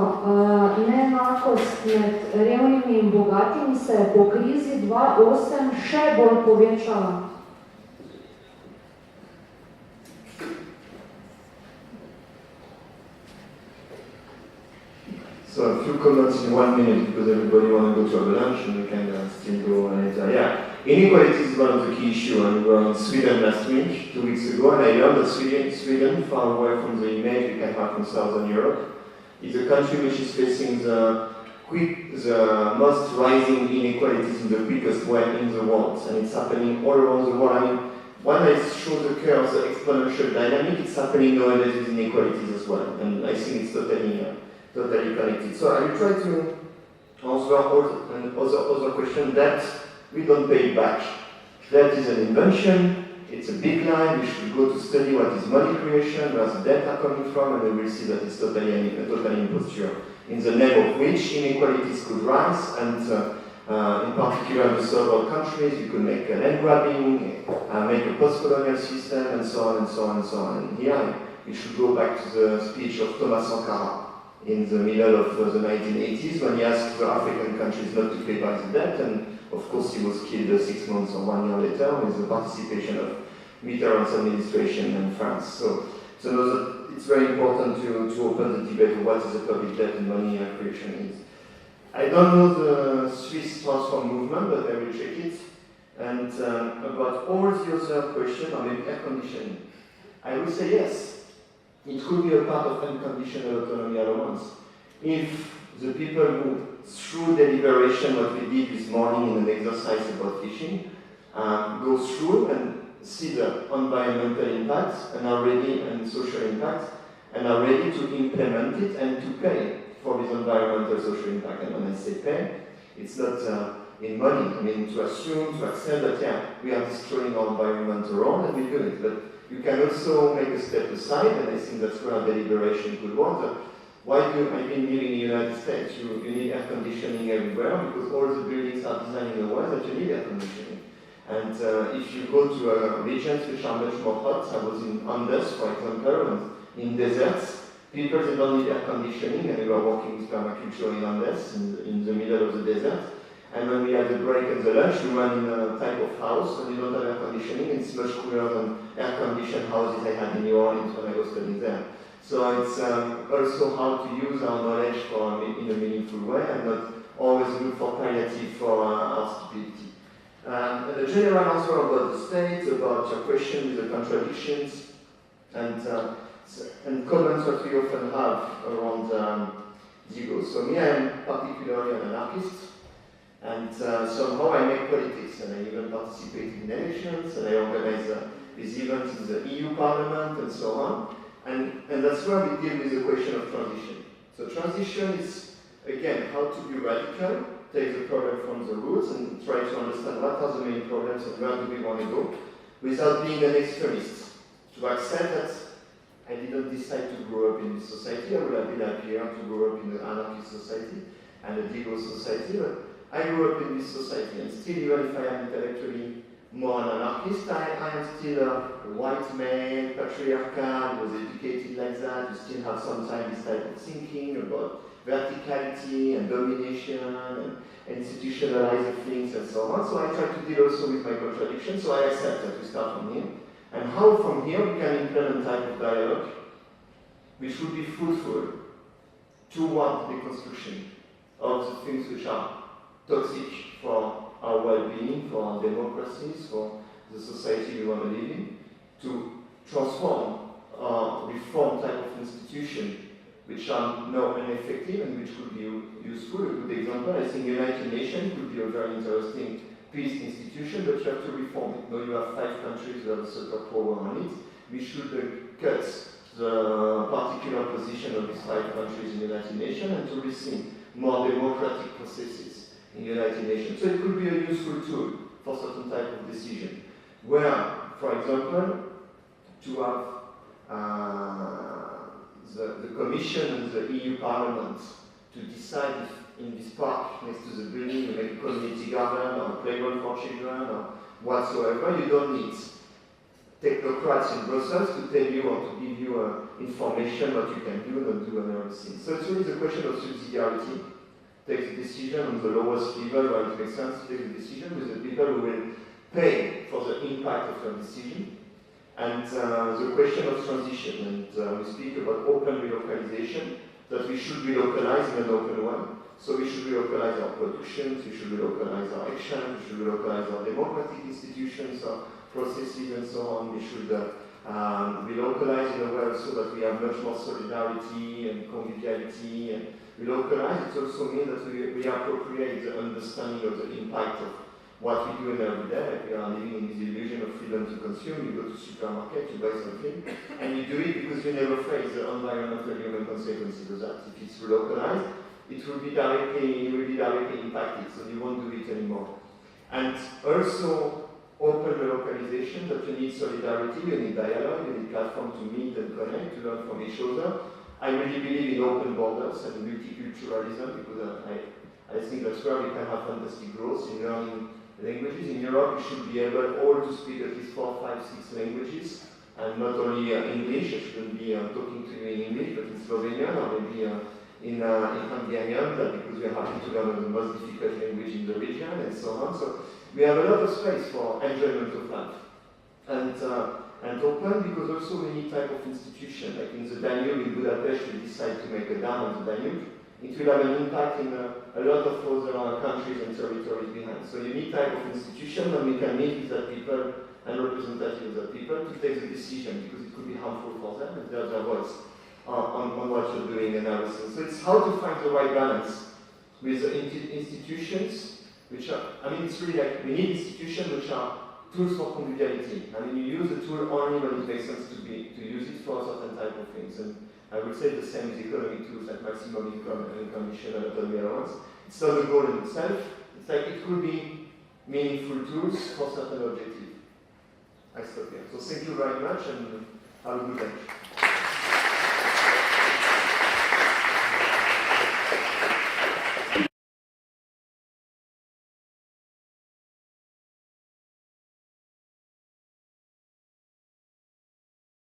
neenakost med revnimi in bogatimi se je po krizi 2008 še bolj povečala. So a few comments in 1 minute because everybody wants to go to a lunch and we can still go and inequality is one of the key issues. And we were in Sweden last week, 2 weeks ago, and I learned that Sweden, far away from the image we can have from Southern Europe, is a country which is facing the most rising inequalities in the quickest way in the world. And it's happening all around the world. I mean, when I show the curves, the exponential dynamic, it's happening nowadays with inequalities as well. And I think it's totally connected. So I will try to answer other questions that we don't pay back. That is an invention, it's a big line, we should go to study what is money creation, where the data coming from, and we will see that it's totally imposture, in the name of which inequalities could rise, and in particular in the third world countries, you could make land grabbing, make a post-colonial system, and so on and so on and so on. And here, we should go back to the speech of Thomas Sankara in the middle of the 1980s, when he asked the African countries not to pay back the debt, and of course he was killed 6 months or 1 year later with the participation of Mitterrand's administration in France. So it's very important to open the debate of what is the public debt and money creation is. I don't know the Swiss transform movement, but I will check it. And about all the other questions on air conditioning, I will say yes. It could be a part of unconditional autonomy allowance. If the people who, through deliberation, what we did this morning in an exercise about fishing, go through and see the environmental impacts and are ready, and social impacts, and are ready to implement it and to pay for this environmental social impact. And when I say pay, it's not in money. I mean, to assume, to accept that, yeah, we are destroying our environment around and we do it. But you can also make a step aside, and I think that's where deliberation could work. I've been living in the United States, you need air conditioning everywhere because all the buildings are designed in a way that you need air conditioning. And if you go to regions which are much more hot, I was in Odrast, for example, and in deserts, people they don't need air conditioning, and we were working with permaculture in Odrast, in the middle of the desert. And when we have the break and the lunch, we run in a type of house, and you don't have air conditioning, and it's much cooler than air-conditioned houses I had in New Orleans when I was studying there. So it's also how to use our knowledge in a meaningful way, and not always look for palliative for our stupidity. The general answer about the state, about your question with the contradictions, and comments that we often have around ego. So me, I am particularly an anarchist. And somehow I make politics, and I even participate in elections, and I organize these events in the EU Parliament, and so on. And that's where we deal with the question of transition. So transition is, again, how to be radical, take the problem from the roots, and try to understand what are the main problems and where do we want to go, without being an extremist. To accept that I didn't decide to grow up in this society, I would have been happier to grow up in an anarchist society and a degrowth society, but I grew up in this society, and still, even if I am intellectually more an anarchist, I am still a white man, patriarchal, was educated like that. You still have sometimes this type of thinking about verticality and domination and institutionalized things and so on. So I try to deal also with my contradictions, so I accept that we start from here. And how from here we can implement a type of dialogue which would be fruitful toward the construction of the things which are toxic for our well-being, for our democracies, for the society we want to live in, to transform or reform type of institution which are now ineffective and which could be useful. A good example, I think United Nations could be a very interesting peace institution, but you have to reform it. Now you have 5 countries who have a certain power on it. We should cut the particular position of these 5 countries in the United Nations and to rethink more democratic processes in the United Nations. So it could be a useful tool for certain type of decision. Where, for example, to have the Commission and the EU Parliament to decide if in this park next to the building you make a community garden or a playground for children or whatsoever, you don't need technocrats in Brussels to tell you or to give you information what you can do and do and everything. So it's really the question of subsidiarity. Take the decision on the lowest level where it makes sense to take the decision with the people who will pay for the impact of your decision. And the question of transition, and we speak about open relocalization, that we should relocalize in an open way. So we should relocalize our productions, we should relocalize our actions, we should relocalize our democratic institutions, our processes and so on. We should relocalize in a way so that we have much more solidarity and conviviality. And relocalize, it also means that we appropriate the understanding of the impact of what we do in every day. Like we are living in this illusion of freedom to consume. You go to the supermarket, you buy something, and you do it because you never face the environmental human consequences of that. If it's relocalized, it will be directly impacted, so you won't do it anymore. And also, open relocalization, that you need solidarity, you need dialogue, you need platform to meet and connect, to learn from each other. I really believe in open borders and multiculturalism, because I think that's where we can have fantastic growth in learning languages. In Europe, you should be able all to speak at least 4, 5, 6 languages, and not only English. I shouldn't be talking to you in English, but in Slovenian or maybe in Hungarian, because we are happy to learn the most difficult language in the region and so on. So we have a lot of space for enjoyment of life. And open, because also we need type of institution. Like in the Danube in Budapest, we decide to make a dam on the Danube. It will have an impact in a lot of other countries and territories behind. So you need type of institution, and we can meet with the people and representatives of the people to take the decision, because it could be harmful for them and their voice on what you're doing and everything. So it's how to find the right balance with the institutions, which are, it's really like, we need institutions which are tools for conviviality. You use the tool only when it makes sense to use it for a certain type of things. And I would say the same with economic tools like maximum income and commission and autonomy allowance. It's not the goal in itself. It's like it could be meaningful tools for certain objectives. I stop here. So thank you very much and have a good day.